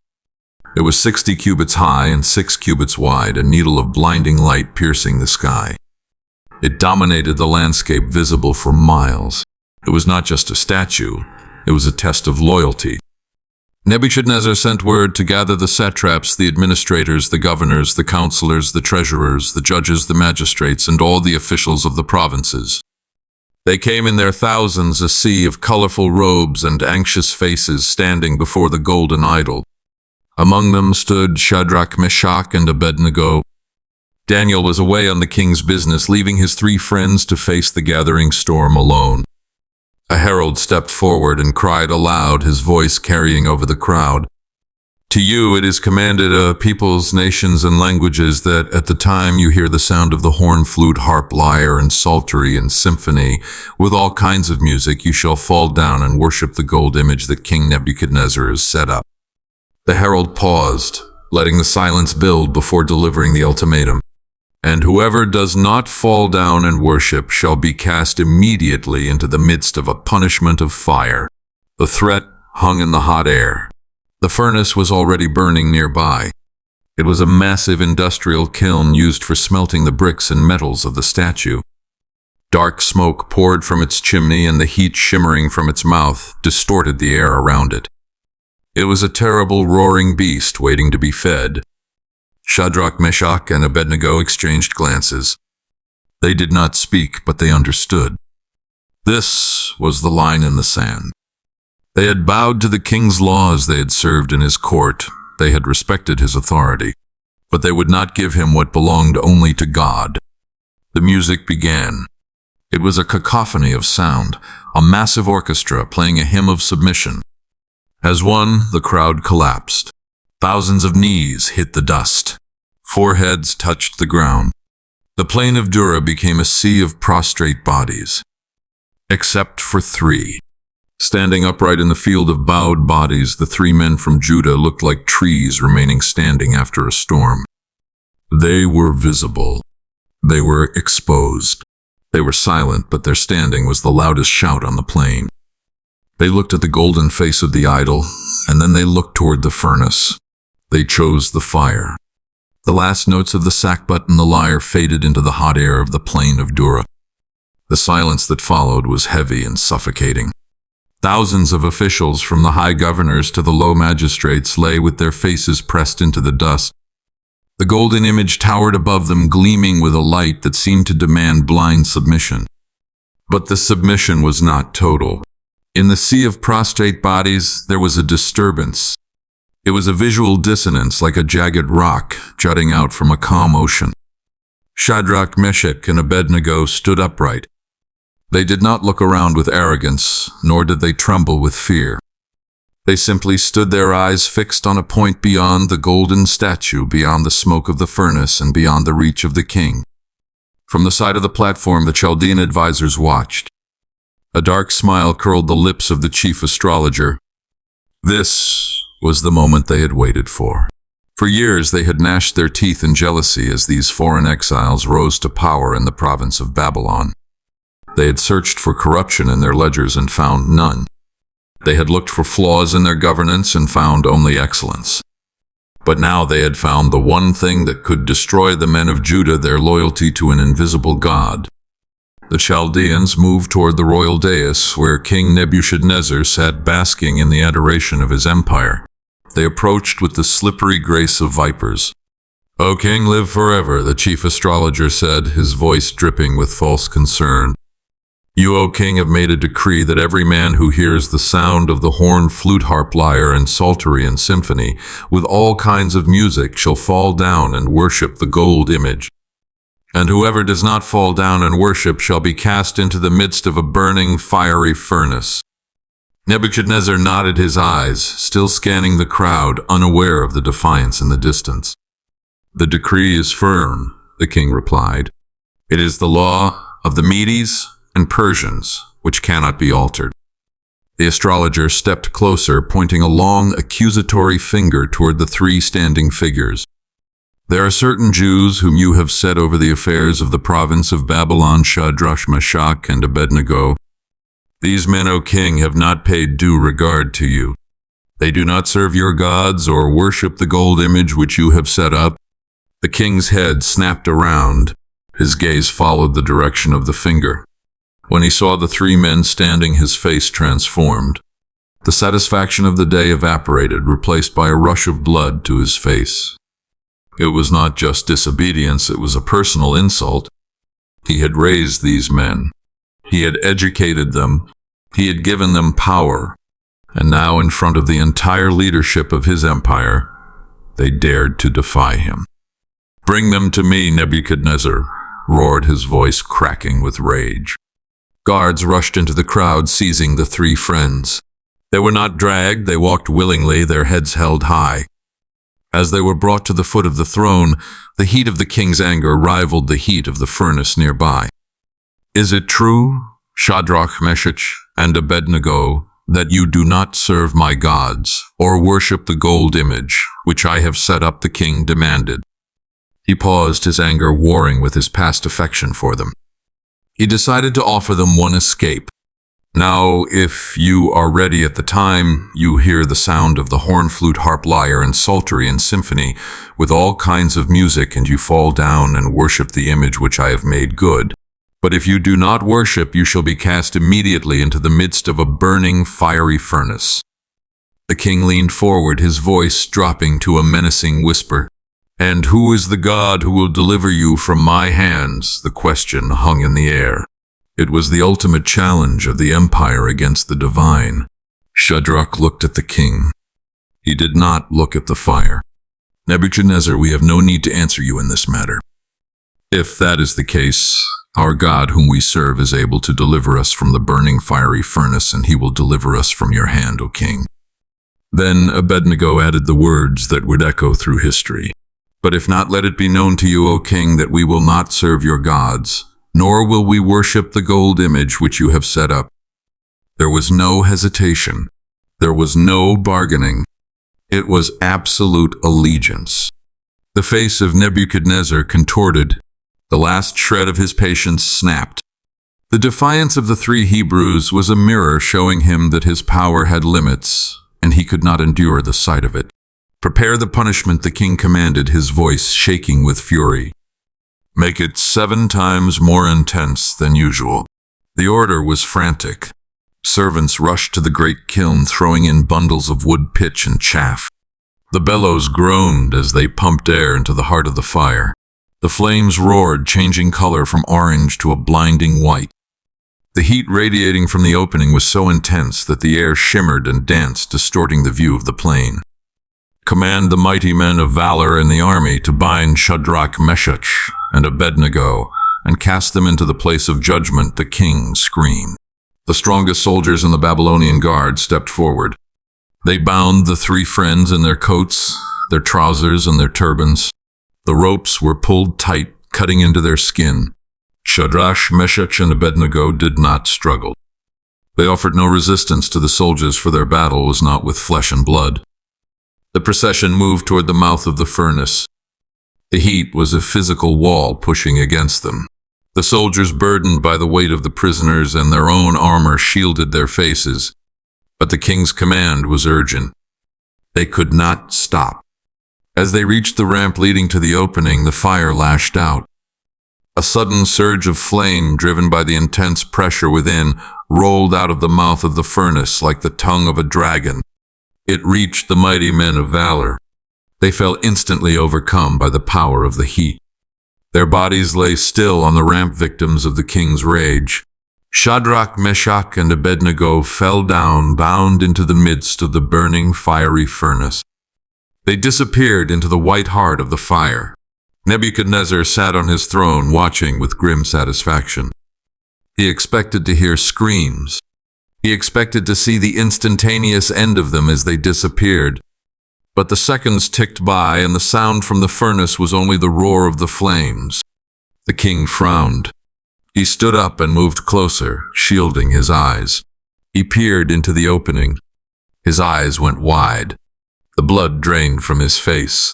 A: It was 60 cubits high and 6 cubits wide, a needle of blinding light piercing the sky. It dominated the landscape, visible for miles. It was not just a statue, it was a test of loyalty. Nebuchadnezzar sent word to gather the satraps, the administrators, the governors, the counselors, the treasurers, the judges, the magistrates, and all the officials of the provinces. They came in their thousands, a sea of colorful robes and anxious faces standing before the golden idol. Among them stood Shadrach, Meshach, and Abednego. Daniel was away on the king's business, leaving his 3 friends to face the gathering storm alone. A herald stepped forward and cried aloud, his voice carrying over the crowd. To you it is commanded, peoples, nations, and languages, that at the time you hear the sound of the horn, flute, harp, lyre, and psaltery and symphony, with all kinds of music, you shall fall down and worship the gold image that King Nebuchadnezzar has set up. The herald paused, letting the silence build before delivering the ultimatum. And whoever does not fall down and worship shall be cast immediately into the midst of a punishment of fire. The threat hung in the hot air. The furnace was already burning nearby. It was a massive industrial kiln used for smelting the bricks and metals of the statue. Dark smoke poured from its chimney, and the heat shimmering from its mouth distorted the air around it. It was a terrible roaring beast waiting to be fed. Shadrach, Meshach, and Abednego exchanged glances. They did not speak, but they understood. This was the line in the sand. They had bowed to the king's laws, they had served in his court, they had respected his authority, but they would not give him what belonged only to God. The music began. It was a cacophony of sound, a massive orchestra playing a hymn of submission. As one, the crowd collapsed. Thousands of knees hit the dust. Foreheads touched the ground. The plain of Dura became a sea of prostrate bodies. Except for 3. Standing upright in the field of bowed bodies, the 3 men from Judah looked like trees remaining standing after a storm. They were visible. They were exposed. They were silent, but their standing was the loudest shout on the plain. They looked at the golden face of the idol, and then they looked toward the furnace. They chose the fire. The last notes of the sackbut and the lyre faded into the hot air of the plain of Dura. The silence that followed was heavy and suffocating. Thousands of officials, from the high governors to the low magistrates, lay with their faces pressed into the dust. The golden image towered above them, gleaming with a light that seemed to demand blind submission. But the submission was not total. In the sea of prostrate bodies, there was a disturbance. It was a visual dissonance, like a jagged rock jutting out from a calm ocean. Shadrach, Meshach, and Abednego stood upright. They did not look around with arrogance, nor did they tremble with fear. They simply stood, their eyes fixed on a point beyond the golden statue, beyond the smoke of the furnace, and beyond the reach of the king. From the side of the platform, the Chaldean advisors watched. A dark smile curled the lips of the chief astrologer. This was the moment they had waited for. For years they had gnashed their teeth in jealousy as these foreign exiles rose to power in the province of Babylon. They had searched for corruption in their ledgers and found none. They had looked for flaws in their governance and found only excellence. But now they had found the one thing that could destroy the men of Judah, their loyalty to an invisible God. The Chaldeans moved toward the royal dais, where King Nebuchadnezzar sat basking in the adoration of his empire. They approached with the slippery grace of vipers. "O king, live forever," the chief astrologer said, his voice dripping with false concern. "You, O king, have made a decree that every man who hears the sound of the horn, flute, harp, lyre, and psaltery and symphony, with all kinds of music, shall fall down and worship the gold image. And whoever does not fall down and worship shall be cast into the midst of a burning, fiery furnace." Nebuchadnezzar nodded his eyes, still scanning the crowd, unaware of the defiance in the distance. "The decree is firm," the king replied. "It is the law of the Medes and Persians, which cannot be altered." The astrologer stepped closer, pointing a long, accusatory finger toward the three standing figures. There are certain Jews whom you have set over the affairs of the province of Babylon, Shadrach, Meshach, and Abednego. These men, O king, have not paid due regard to you. They do not serve your gods or worship the gold image which you have set up. The king's head snapped around. His gaze followed the direction of the finger. When he saw the three men standing, his face transformed. The satisfaction of the day evaporated, replaced by a rush of blood to his face. It was not just disobedience, it was a personal insult. He had raised these men. He had educated them. He had given them power. And now, in front of the entire leadership of his empire, they dared to defy him. "Bring them to me, Nebuchadnezzar," roared his voice, cracking with rage. Guards rushed into the crowd, seizing the three friends. They were not dragged, they walked willingly, their heads held high. As they were brought to the foot of the throne, the heat of the king's anger rivaled the heat of the furnace nearby. "Is it true, Shadrach, Meshach, and Abednego, that you do not serve my gods, or worship the gold image, which I have set up?" the king demanded. He paused, his anger warring with his past affection for them. He decided to offer them one escape. "Now, if you are ready at the time, you hear the sound of the horn, flute, harp, lyre, and psaltery and symphony, with all kinds of music, and you fall down and worship the image which I have made good. But if you do not worship, you shall be cast immediately into the midst of a burning, fiery furnace." The king leaned forward, his voice dropping to a menacing whisper. "And who is the God who will deliver you from my hands?" The question hung in the air. It was the ultimate challenge of the empire against the divine. Shadrach looked at the king. He did not look at the fire. "Nebuchadnezzar, we have no need to answer you in this matter. If that is the case, our God whom we serve is able to deliver us from the burning fiery furnace, and he will deliver us from your hand, O king." Then Abednego added the words that would echo through history. "But if not, let it be known to you, O king, that we will not serve your gods, nor will we worship the gold image which you have set up." There was no hesitation. There was no bargaining. It was absolute allegiance. The face of Nebuchadnezzar contorted. The last shred of his patience snapped. The defiance of the three Hebrews was a mirror showing him that his power had limits, and he could not endure the sight of it. "Prepare the punishment," the king commanded, his voice shaking with fury. "Make it 7 times more intense than usual." The order was frantic. Servants rushed to the great kiln, throwing in bundles of wood, pitch, and chaff. The bellows groaned as they pumped air into the heart of the fire. The flames roared, changing color from orange to a blinding white. The heat radiating from the opening was so intense that the air shimmered and danced, distorting the view of the plain. "Command the mighty men of valor in the army to bind Shadrach, Meshach, and Abednego, and cast them into the place of judgment," the king screamed. The strongest soldiers in the Babylonian guard stepped forward. They bound the three friends in their coats, their trousers, and their turbans. The ropes were pulled tight, cutting into their skin. Shadrach, Meshach, and Abednego did not struggle. They offered no resistance to the soldiers, for their battle was not with flesh and blood. The procession moved toward the mouth of the furnace. The heat was a physical wall pushing against them. The soldiers, burdened by the weight of the prisoners and their own armor, shielded their faces. But the king's command was urgent. They could not stop. As they reached the ramp leading to the opening, the fire lashed out. A sudden surge of flame, driven by the intense pressure within, rolled out of the mouth of the furnace like the tongue of a dragon. It reached the mighty men of valor. They fell instantly, overcome by the power of the heat. Their bodies lay still on the ramp, victims of the king's rage. Shadrach, Meshach, and Abednego fell down, bound into the midst of the burning fiery furnace. They disappeared into the white heart of the fire. Nebuchadnezzar sat on his throne, watching with grim satisfaction. He expected to hear screams. He expected to see the instantaneous end of them as they disappeared. But the seconds ticked by, and the sound from the furnace was only the roar of the flames. The king frowned. He stood up and moved closer, shielding his eyes. He peered into the opening. His eyes went wide. The blood drained from his face.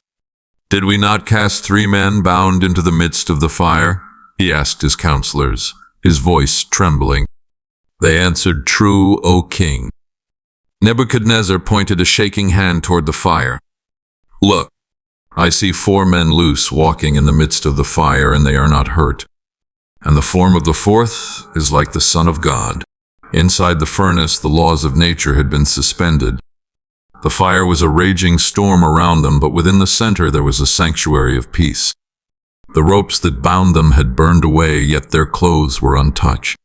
A: "Did we not cast 3 men bound into the midst of the fire?" he asked his counselors, his voice trembling. They answered, "True, O king." Nebuchadnezzar pointed a shaking hand toward the fire. "Look, I see 4 men loose walking in the midst of the fire, and they are not hurt. And the form of the 4th is like the Son of God." Inside the furnace, the laws of nature had been suspended. The fire was a raging storm around them, but within the center there was a sanctuary of peace. The ropes that bound them had burned away, yet their clothes were untouched.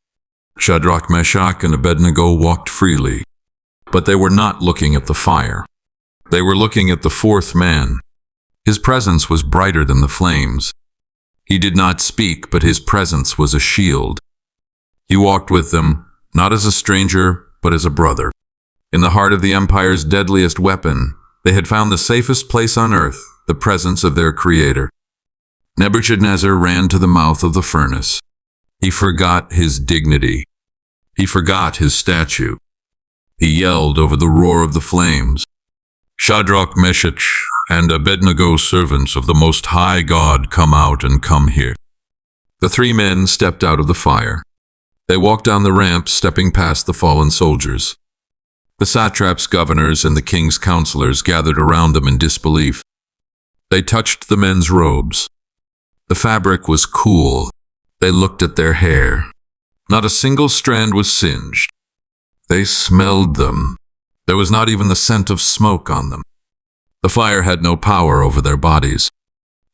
A: Shadrach, Meshach, and Abednego walked freely, but they were not looking at the fire. They were looking at the 4th man. His presence was brighter than the flames. He did not speak, but his presence was a shield. He walked with them, not as a stranger, but as a brother. In the heart of the empire's deadliest weapon, they had found the safest place on earth, the presence of their Creator. Nebuchadnezzar ran to the mouth of the furnace. He forgot his dignity. He forgot his statue. He yelled over the roar of the flames, "Shadrach, Meshach, and Abednego, servants of the Most High God, come out and come here." The 3 men stepped out of the fire. They walked down the ramp, stepping past the fallen soldiers. The satraps, governors, and the king's counselors gathered around them in disbelief. They touched the men's robes. The fabric was cool. They looked at their hair. Not a single strand was singed. They smelled them. There was not even the scent of smoke on them. The fire had no power over their bodies.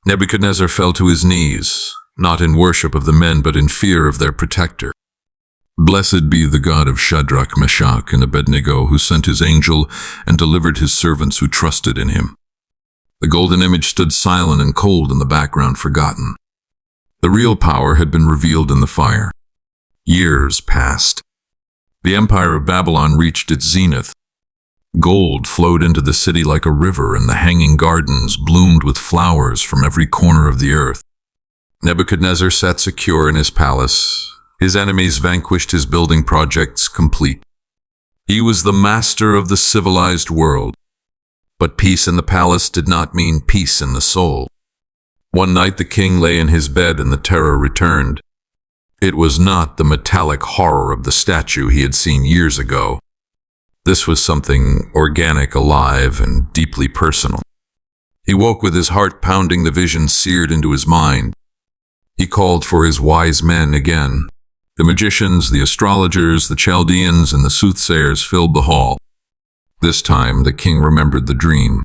A: Nebuchadnezzar fell to his knees, not in worship of the men, but in fear of their protector. "Blessed be the God of Shadrach, Meshach, and Abednego, who sent his angel and delivered his servants who trusted in him." The golden image stood silent and cold in the background, forgotten. The real power had been revealed in the fire. Years passed. The empire of Babylon reached its zenith. Gold flowed into the city like a river, and the hanging gardens bloomed with flowers from every corner of the earth. Nebuchadnezzar sat secure in his palace. His enemies vanquished, his building projects complete. He was the master of the civilized world. But peace in the palace did not mean peace in the soul. One night the king lay in his bed and the terror returned. It was not the metallic horror of the statue he had seen years ago. This was something organic, alive, and deeply personal. He woke with his heart pounding, the vision seared into his mind. He called for his wise men again. The magicians, the astrologers, the Chaldeans, and the soothsayers filled the hall. This time the king remembered the dream.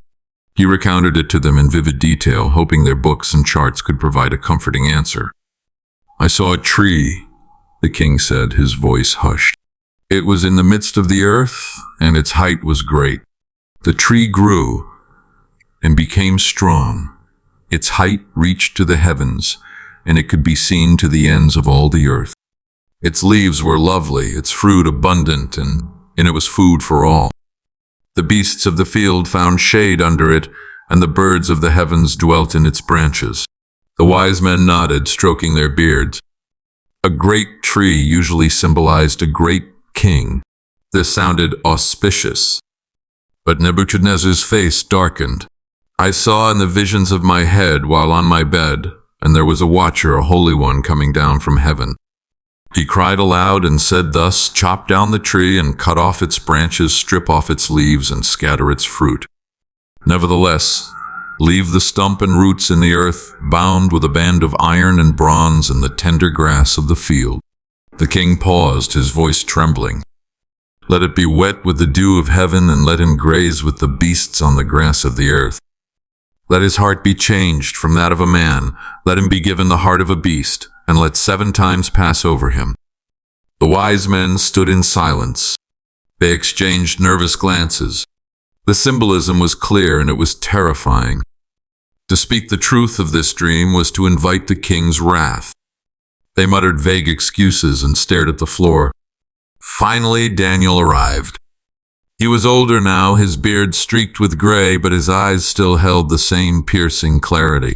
A: He recounted it to them in vivid detail, hoping their books and charts could provide a comforting answer. "I saw a tree," the king said, his voice hushed. "It was in the midst of the earth, and its height was great. The tree grew and became strong. Its height reached to the heavens, and it could be seen to the ends of all the earth. Its leaves were lovely, its fruit abundant, and it was food for all. The beasts of the field found shade under it, and the birds of the heavens dwelt in its branches." The wise men nodded, stroking their beards. A great tree usually symbolized a great king. This sounded auspicious. But Nebuchadnezzar's face darkened. "I saw in the visions of my head while on my bed, and there was a watcher, a holy one, coming down from heaven. He cried aloud and said thus, 'Chop down the tree and cut off its branches, strip off its leaves and scatter its fruit. Nevertheless, leave the stump and roots in the earth, bound with a band of iron and bronze and the tender grass of the field.'" The king paused, his voice trembling. "Let it be wet with the dew of heaven, and let him graze with the beasts on the grass of the earth. Let his heart be changed from that of a man, let him be given the heart of a beast, and let 7 times pass over him." The wise men stood in silence. They exchanged nervous glances. The symbolism was clear, and it was terrifying. To speak the truth of this dream was to invite the king's wrath. They muttered vague excuses and stared at the floor. Finally, Daniel arrived. He was older now, his beard streaked with gray, but his eyes still held the same piercing clarity.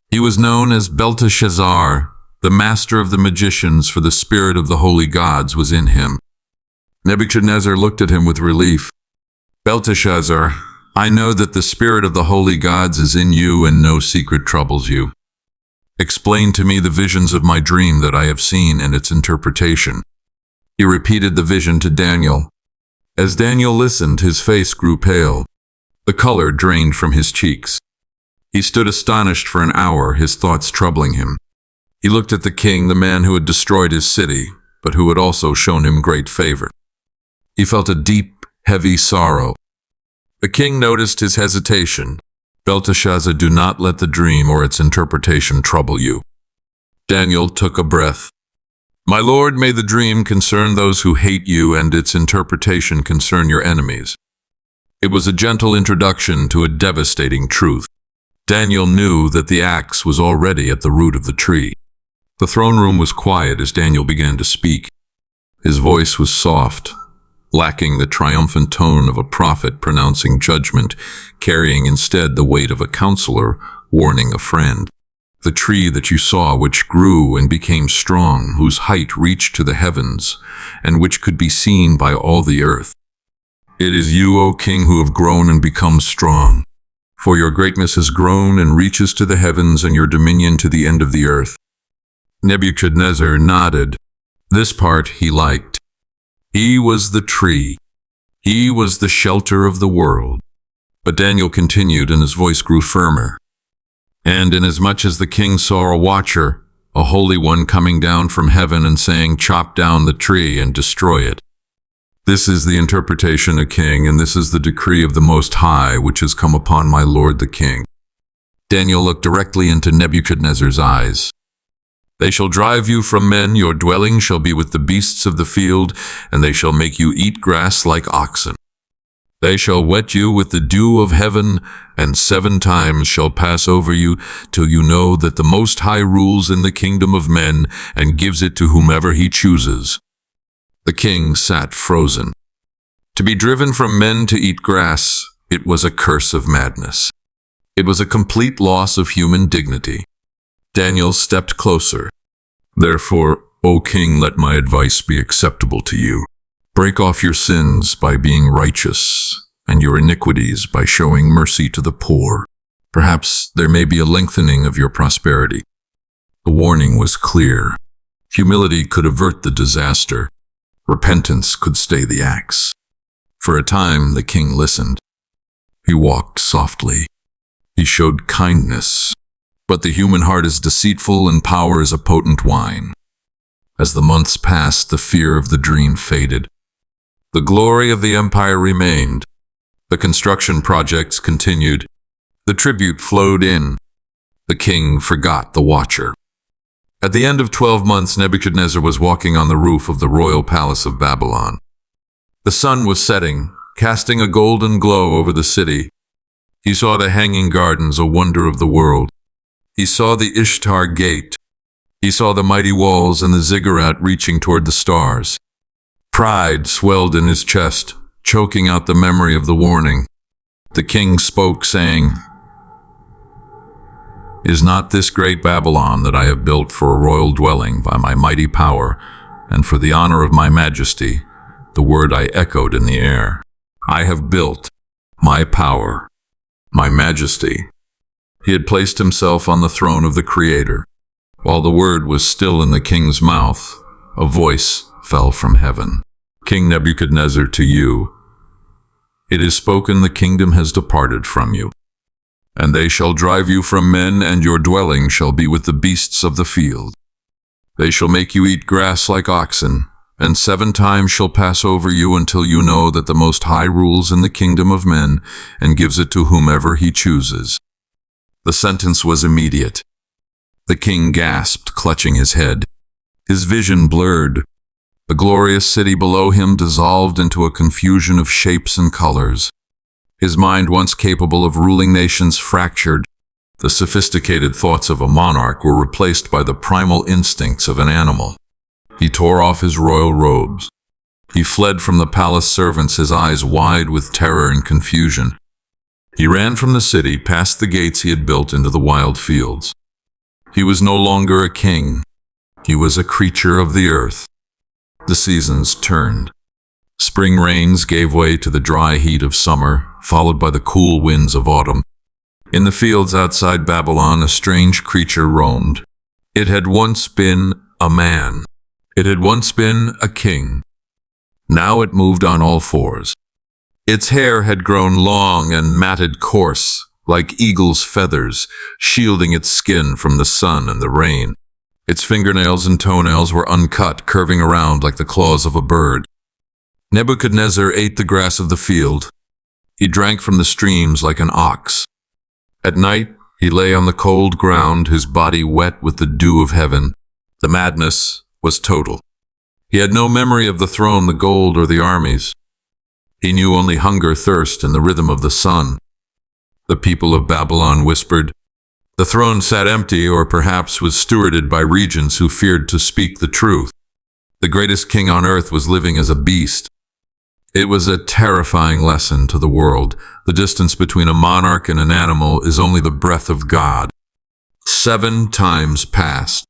A: He was known as Belteshazzar, the master of the magicians, for the spirit of the holy gods was in him. Nebuchadnezzar looked at him with relief. Belteshazzar, I know that the spirit of the holy gods is in you and no secret troubles you. Explain to me the visions of my dream that I have seen and its interpretation. He repeated the vision to Daniel. As Daniel listened, his face grew pale. The color drained from his cheeks. He stood astonished for an hour, his thoughts troubling him. He looked at the king, the man who had destroyed his city, but who had also shown him great favor. He felt a deep, heavy sorrow. The king noticed his hesitation. Belteshazzar, do not let the dream or its interpretation trouble you. Daniel took a breath. My lord, may the dream concern those who hate you and its interpretation concern your enemies. It was a gentle introduction to a devastating truth. Daniel knew that the axe was already at the root of the tree. The throne room was quiet as Daniel began to speak. His voice was soft, lacking the triumphant tone of a prophet pronouncing judgment, carrying instead the weight of a counselor warning a friend. The tree that you saw, which grew and became strong, whose height reached to the heavens, and which could be seen by all the earth. It is you, O king, who have grown and become strong. For your greatness has grown and reaches to the heavens, and your dominion to the end of the earth. Nebuchadnezzar nodded. This part he liked. He was the tree. He was the shelter of the world. But Daniel continued, and his voice grew firmer. And inasmuch as the king saw a watcher, a holy one coming down from heaven and saying, chop down the tree and destroy it. This is the interpretation, O king, and this is the decree of the Most High, which has come upon my lord the king. Daniel looked directly into Nebuchadnezzar's eyes. They shall drive you from men, your dwelling shall be with the beasts of the field, and they shall make you eat grass like oxen. They shall wet you with the dew of heaven, and 7 times shall pass over you, till you know that the Most High rules in the kingdom of men, and gives it to whomever he chooses. The king sat frozen. To be driven from men to eat grass, it was a curse of madness. It was a complete loss of human dignity. Daniel stepped closer. Therefore, O king, let my advice be acceptable to you. Break off your sins by being righteous, and your iniquities by showing mercy to the poor. Perhaps there may be a lengthening of your prosperity. The warning was clear. Humility could avert the disaster. Repentance could stay the axe. For a time, the king listened. He walked softly. He showed kindness. But the human heart is deceitful, and power is a potent wine. As the months passed, the fear of the dream faded. The glory of the empire remained. The construction projects continued. The tribute flowed in. The king forgot the watcher. At the end of 12 months, Nebuchadnezzar was walking on the roof of the royal palace of Babylon. The sun was setting, casting a golden glow over the city. He saw the hanging gardens, a wonder of the world. He saw the Ishtar gate. He saw the mighty walls and the ziggurat reaching toward the stars. Pride swelled in his chest, choking out the memory of the warning. The king spoke, saying, Is not this great Babylon that I have built for a royal dwelling by my mighty power, and for the honor of my majesty, the word I echoed in the air? I have built my power, my majesty. He had placed himself on the throne of the Creator. While the word was still in the king's mouth, a voice fell from heaven. King Nebuchadnezzar, to you, it is spoken, the kingdom has departed from you. And they shall drive you from men, and your dwelling shall be with the beasts of the field. They shall make you eat grass like oxen, and 7 times shall pass over you until you know that the Most High rules in the kingdom of men, and gives it to whomever he chooses. The sentence was immediate. The king gasped, clutching his head. His vision blurred. The glorious city below him dissolved into a confusion of shapes and colors. His mind, once capable of ruling nations, fractured. The sophisticated thoughts of a monarch were replaced by the primal instincts of an animal. He tore off his royal robes. He fled from the palace servants, his eyes wide with terror and confusion. He ran from the city, past the gates he had built, into the wild fields. He was no longer a king. He was a creature of the earth. The seasons turned. Spring rains gave way to the dry heat of summer, followed by the cool winds of autumn. In the fields outside Babylon, a strange creature roamed. It had once been a man. It had once been a king. Now it moved on all fours. Its hair had grown long and matted coarse, like eagle's feathers, shielding its skin from the sun and the rain. Its fingernails and toenails were uncut, curving around like the claws of a bird. Nebuchadnezzar ate the grass of the field. He drank from the streams like an ox. At night, he lay on the cold ground, his body wet with the dew of heaven. The madness was total. He had no memory of the throne, the gold, or the armies. He knew only hunger, thirst, and the rhythm of the sun. The people of Babylon whispered. The throne sat empty, or perhaps was stewarded by regents who feared to speak the truth. The greatest king on earth was living as a beast. It was a terrifying lesson to the world. The distance between a monarch and an animal is only the breath of God. 7 times passed.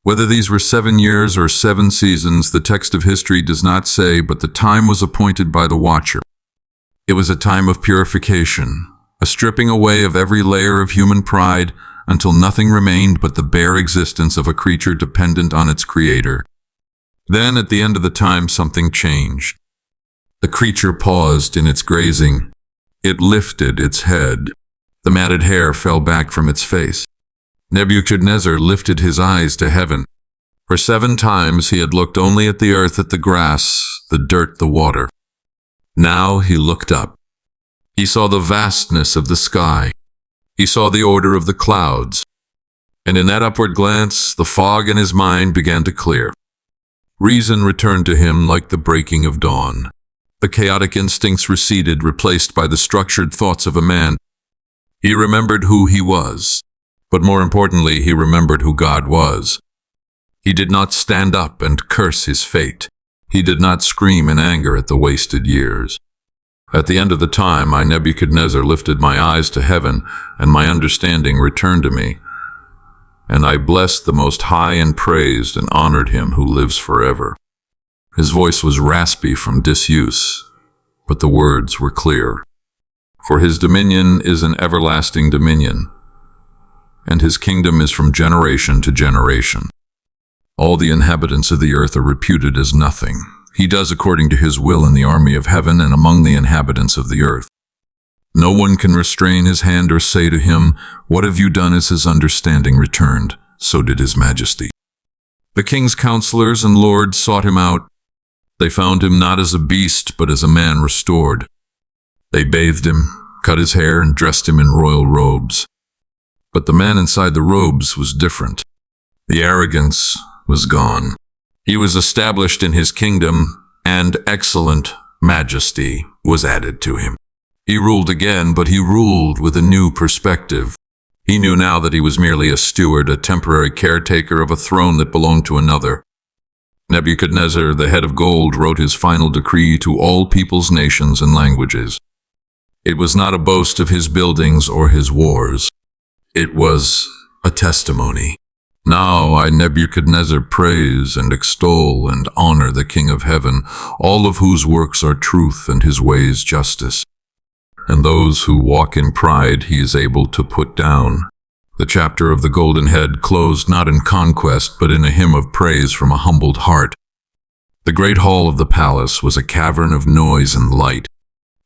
A: Whether these were 7 years or 7 seasons, the text of history does not say, but the time was appointed by the watcher. It was a time of purification, a stripping away of every layer of human pride until nothing remained but the bare existence of a creature dependent on its creator. Then, at the end of the time, something changed. The creature paused in its grazing. It lifted its head. The matted hair fell back from its face. Nebuchadnezzar lifted his eyes to heaven. For 7 times he had looked only at the earth, at the grass, the dirt, the water. Now he looked up. He saw the vastness of the sky. He saw the order of the clouds. And in that upward glance, the fog in his mind began to clear. Reason returned to him like the breaking of dawn. The chaotic instincts receded, replaced by the structured thoughts of a man. He remembered who he was, but more importantly, he remembered who God was. He did not stand up and curse his fate. He did not scream in anger at the wasted years. At the end of the time, I, Nebuchadnezzar, lifted my eyes to heaven, and my understanding returned to me. And I blessed the Most High and praised and honored him who lives forever. His voice was raspy from disuse, but the words were clear. For his dominion is an everlasting dominion, and his kingdom is from generation to generation. All the inhabitants of the earth are reputed as nothing. He does according to his will in the army of heaven and among the inhabitants of the earth. No one can restrain his hand or say to him, "What have you done?" As his understanding returned, so did his majesty. The king's counselors and lords sought him out. They found him not as a beast, but as a man restored. They bathed him, cut his hair, and dressed him in royal robes. But the man inside the robes was different. The arrogance was gone. He was established in his kingdom, and excellent majesty was added to him. He ruled again, but he ruled with a new perspective. He knew now that he was merely a steward, a temporary caretaker of a throne that belonged to another. Nebuchadnezzar, the head of gold, wrote his final decree to all peoples, nations, and languages. It was not a boast of his buildings or his wars. It was a testimony. Now I, Nebuchadnezzar, praise and extol and honor the King of heaven, all of whose works are truth and his ways justice. And those who walk in pride he is able to put down. The chapter of the golden head closed not in conquest, but in a hymn of praise from a humbled heart. The great hall of the palace was a cavern of noise and light.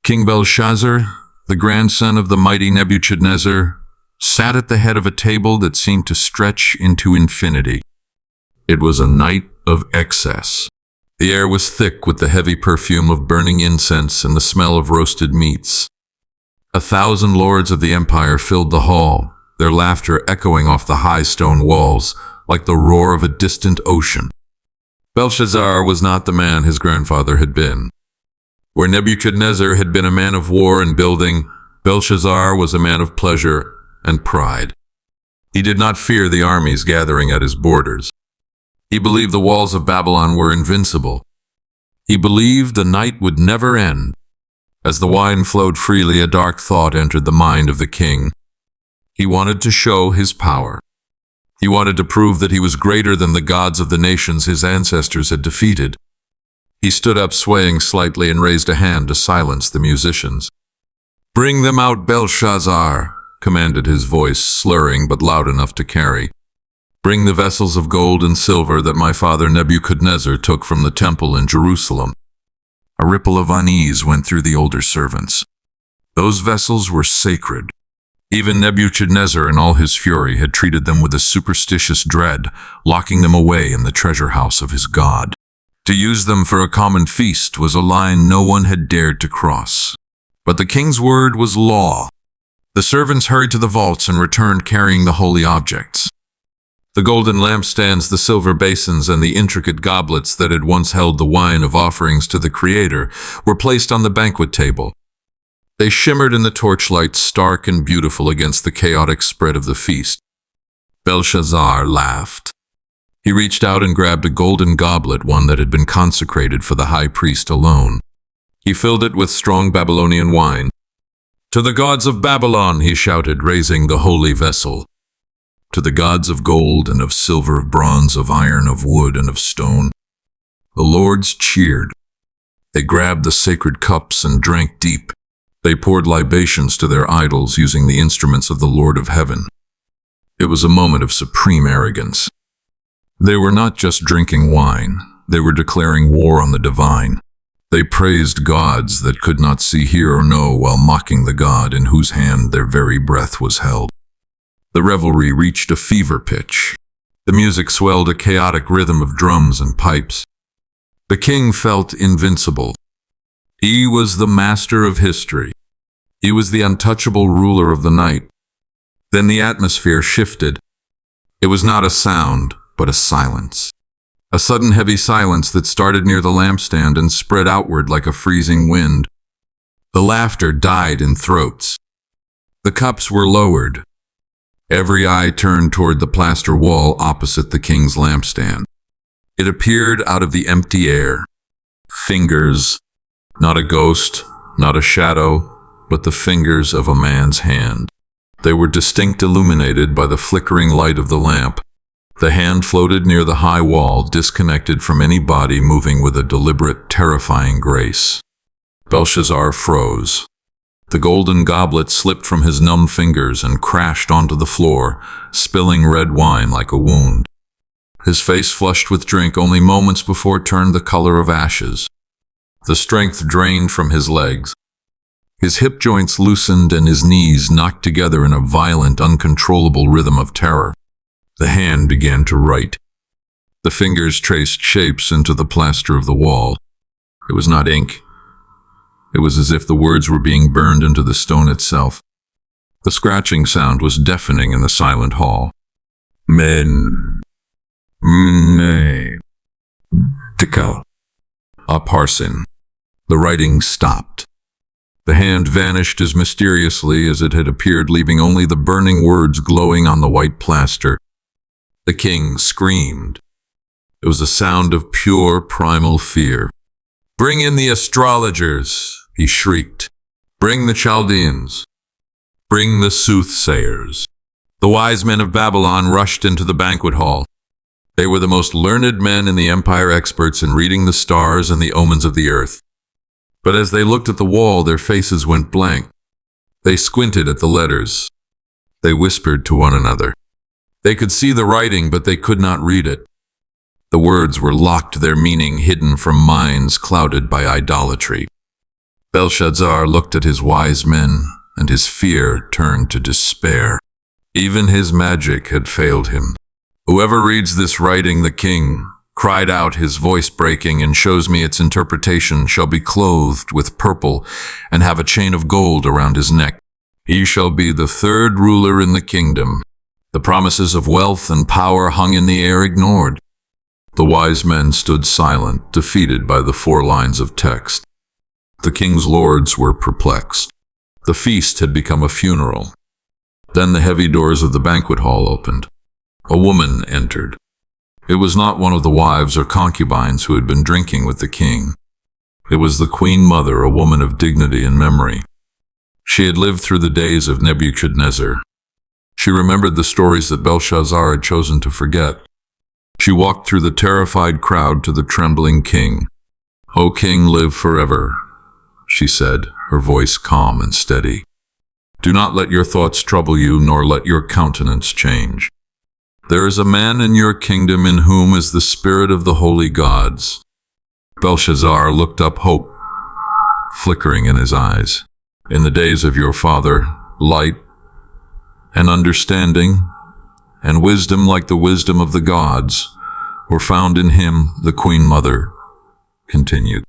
A: King Belshazzar, the grandson of the mighty Nebuchadnezzar, sat at the head of a table that seemed to stretch into infinity. It was a night of excess. The air was thick with the heavy perfume of burning incense and the smell of roasted meats. 1,000 lords of the empire filled the hall, their laughter echoing off the high stone walls like the roar of a distant ocean. Belshazzar was not the man his grandfather had been. Where Nebuchadnezzar had been a man of war and building, Belshazzar was a man of pleasure and pride. He did not fear the armies gathering at his borders. He believed the walls of Babylon were invincible. He believed the night would never end. As the wine flowed freely, a dark thought entered the mind of the king. He wanted to show his power. He wanted to prove that he was greater than the gods of the nations his ancestors had defeated. He stood up swaying slightly and raised a hand to silence the musicians. "Bring them out, Belshazzar," commanded his voice, slurring but loud enough to carry. "Bring the vessels of gold and silver that my father Nebuchadnezzar took from the temple in Jerusalem." A ripple of unease went through the older servants. Those vessels were sacred. Even Nebuchadnezzar in all his fury had treated them with a superstitious dread, locking them away in the treasure house of his god. To use them for a common feast was a line no one had dared to cross. But the king's word was law. The servants hurried to the vaults and returned carrying the holy objects. The golden lampstands, the silver basins, and the intricate goblets that had once held the wine of offerings to the Creator were placed on the banquet table. They shimmered in the torchlight, stark and beautiful against the chaotic spread of the feast. Belshazzar laughed. He reached out and grabbed a golden goblet, one that had been consecrated for the high priest alone. He filled it with strong Babylonian wine. "To the gods of Babylon," he shouted, raising the holy vessel. "To the gods of gold and of silver, of bronze, of iron, of wood, and of stone." The lords cheered. They grabbed the sacred cups and drank deep. They poured libations to their idols using the instruments of the Lord of Heaven. It was a moment of supreme arrogance. They were not just drinking wine, they were declaring war on the divine. They praised gods that could not see, hear, or know while mocking the God in whose hand their very breath was held. The revelry reached a fever pitch. The music swelled a chaotic rhythm of drums and pipes. The king felt invincible. He was the master of history. He was the untouchable ruler of the night. Then the atmosphere shifted. It was not a sound, but a silence. A sudden heavy silence that started near the lampstand and spread outward like a freezing wind. The laughter died in throats. The cups were lowered. Every eye turned toward the plaster wall opposite the king's lampstand. It appeared out of the empty air. Fingers. Not a ghost, not a shadow, but the fingers of a man's hand. They were distinct, illuminated by the flickering light of the lamp. The hand floated near the high wall, disconnected from any body, moving with a deliberate, terrifying grace. Belshazzar froze. The golden goblet slipped from his numb fingers and crashed onto the floor, spilling red wine like a wound. His face, flushed with drink only moments before, turned the color of ashes. The strength drained from his legs. His hip joints loosened and his knees knocked together in a violent, uncontrollable rhythm of terror. The hand began to write. The fingers traced shapes into the plaster of the wall. It was not ink. It was as if the words were being burned into the stone itself. The scratching sound was deafening in the silent hall. Men. Tikal. A parson. The writing stopped. The hand vanished as mysteriously as it had appeared, leaving only the burning words glowing on the white plaster. The king screamed. It was a sound of pure primal fear. "Bring in the astrologers," he shrieked. "Bring the Chaldeans. Bring the soothsayers." The wise men of Babylon rushed into the banquet hall. They were the most learned men in the empire, experts in reading the stars and the omens of the earth. But as they looked at the wall, their faces went blank. They squinted at the letters. They whispered to one another. They could see the writing, but they could not read it. The words were locked, their meaning hidden from minds clouded by idolatry. Belshazzar looked at his wise men, and his fear turned to despair. Even his magic had failed him. "Whoever reads this writing," the king cried out, his voice breaking, "and shows me its interpretation, shall be clothed with purple and have a chain of gold around his neck. He shall be the third ruler in the kingdom." The promises of wealth and power hung in the air, ignored. The wise men stood silent, defeated by the 4 lines of text. The king's lords were perplexed. The feast had become a funeral. Then the heavy doors of the banquet hall opened. A woman entered. It was not one of the wives or concubines who had been drinking with the king. It was the queen mother, a woman of dignity and memory. She had lived through the days of Nebuchadnezzar. She remembered the stories that Belshazzar had chosen to forget. She walked through the terrified crowd to the trembling king. "O king, live forever," she said, her voice calm and steady. "Do not let your thoughts trouble you, nor let your countenance change. There is a man in your kingdom in whom is the spirit of the holy gods." Belshazzar looked up, hope flickering in his eyes. "In the days of your father, light and understanding and wisdom like the wisdom of the gods were found in him," the Queen Mother continued.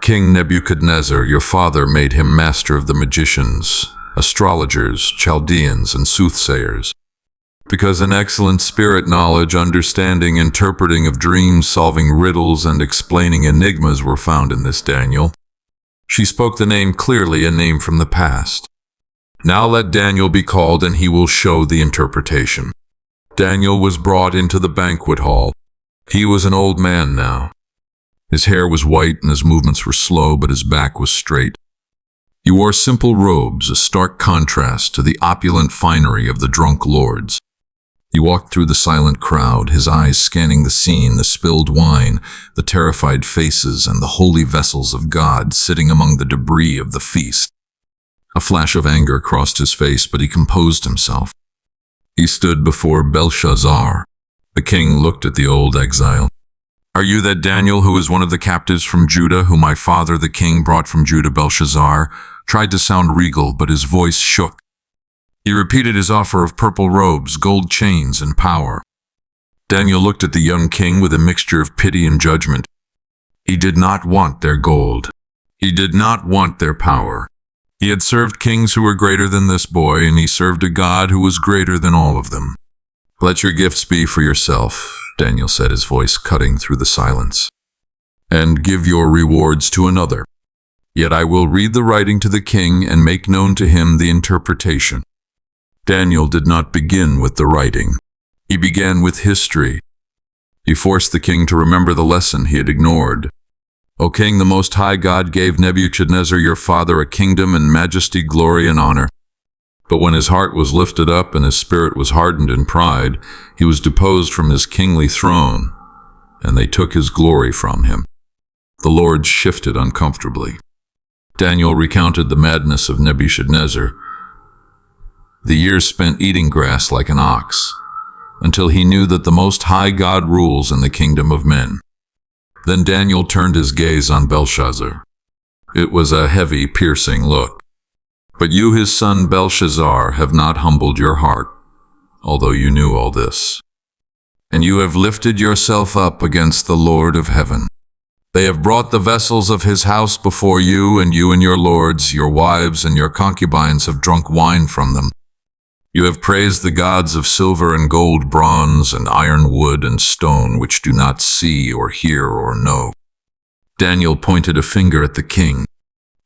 A: "King Nebuchadnezzar, your father, made him master of the magicians, astrologers, Chaldeans, and soothsayers. Because an excellent spirit, knowledge, understanding, interpreting of dreams, solving riddles, and explaining enigmas were found in this Daniel." She spoke the name clearly, a name from the past. "Now let Daniel be called, and he will show the interpretation." Daniel was brought into the banquet hall. He was an old man now. His hair was white and his movements were slow, but his back was straight. He wore simple robes, a stark contrast to the opulent finery of the drunk lords. He walked through the silent crowd, his eyes scanning the scene, the spilled wine, the terrified faces, and the holy vessels of God sitting among the debris of the feast. A flash of anger crossed his face, but he composed himself. He stood before Belshazzar. The king looked at the old exile. "Are you that Daniel who is one of the captives from Judah, whom my father the king brought from Judah?" Belshazzar tried to sound regal, but his voice shook. He repeated his offer of purple robes, gold chains, and power. Daniel looked at the young king with a mixture of pity and judgment. He did not want their gold. He did not want their power. He had served kings who were greater than this boy, and he served a God who was greater than all of them. "Let your gifts be for yourself," Daniel said, his voice cutting through the silence, "and give your rewards to another. Yet I will read the writing to the king and make known to him the interpretation." Daniel did not begin with the writing. He began with history. He forced the king to remember the lesson he had ignored. "O king, the Most High God gave Nebuchadnezzar your father a kingdom and majesty, glory, and honor. But when his heart was lifted up and his spirit was hardened in pride, he was deposed from his kingly throne, and they took his glory from him." The Lord shifted uncomfortably. Daniel recounted the madness of Nebuchadnezzar, the years spent eating grass like an ox, until he knew that the Most High God rules in the kingdom of men. Then Daniel turned his gaze on Belshazzar. It was a heavy, piercing look. "But you, his son Belshazzar, have not humbled your heart, although you knew all this. And you have lifted yourself up against the Lord of heaven. They have brought the vessels of his house before you, and you and your lords, your wives, and your concubines have drunk wine from them. You have praised the gods of silver and gold, bronze and iron, wood and stone, which do not see or hear or know." Daniel pointed a finger at the king.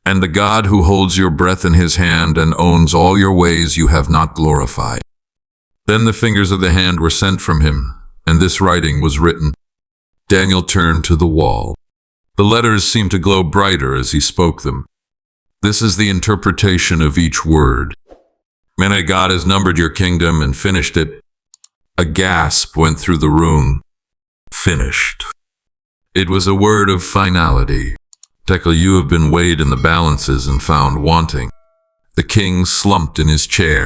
A: "And the God who holds your breath in his hand and owns all your ways you have not glorified." Then the fingers of the hand were sent from him, and this writing was written. Daniel turned to the wall. The letters seemed to glow brighter as he spoke them. "This is the interpretation of each word. Mene, God has numbered your kingdom and finished it." A gasp went through the room. Finished. It was a word of finality. "Tekel, you have been weighed in the balances and found wanting." The king slumped in his chair.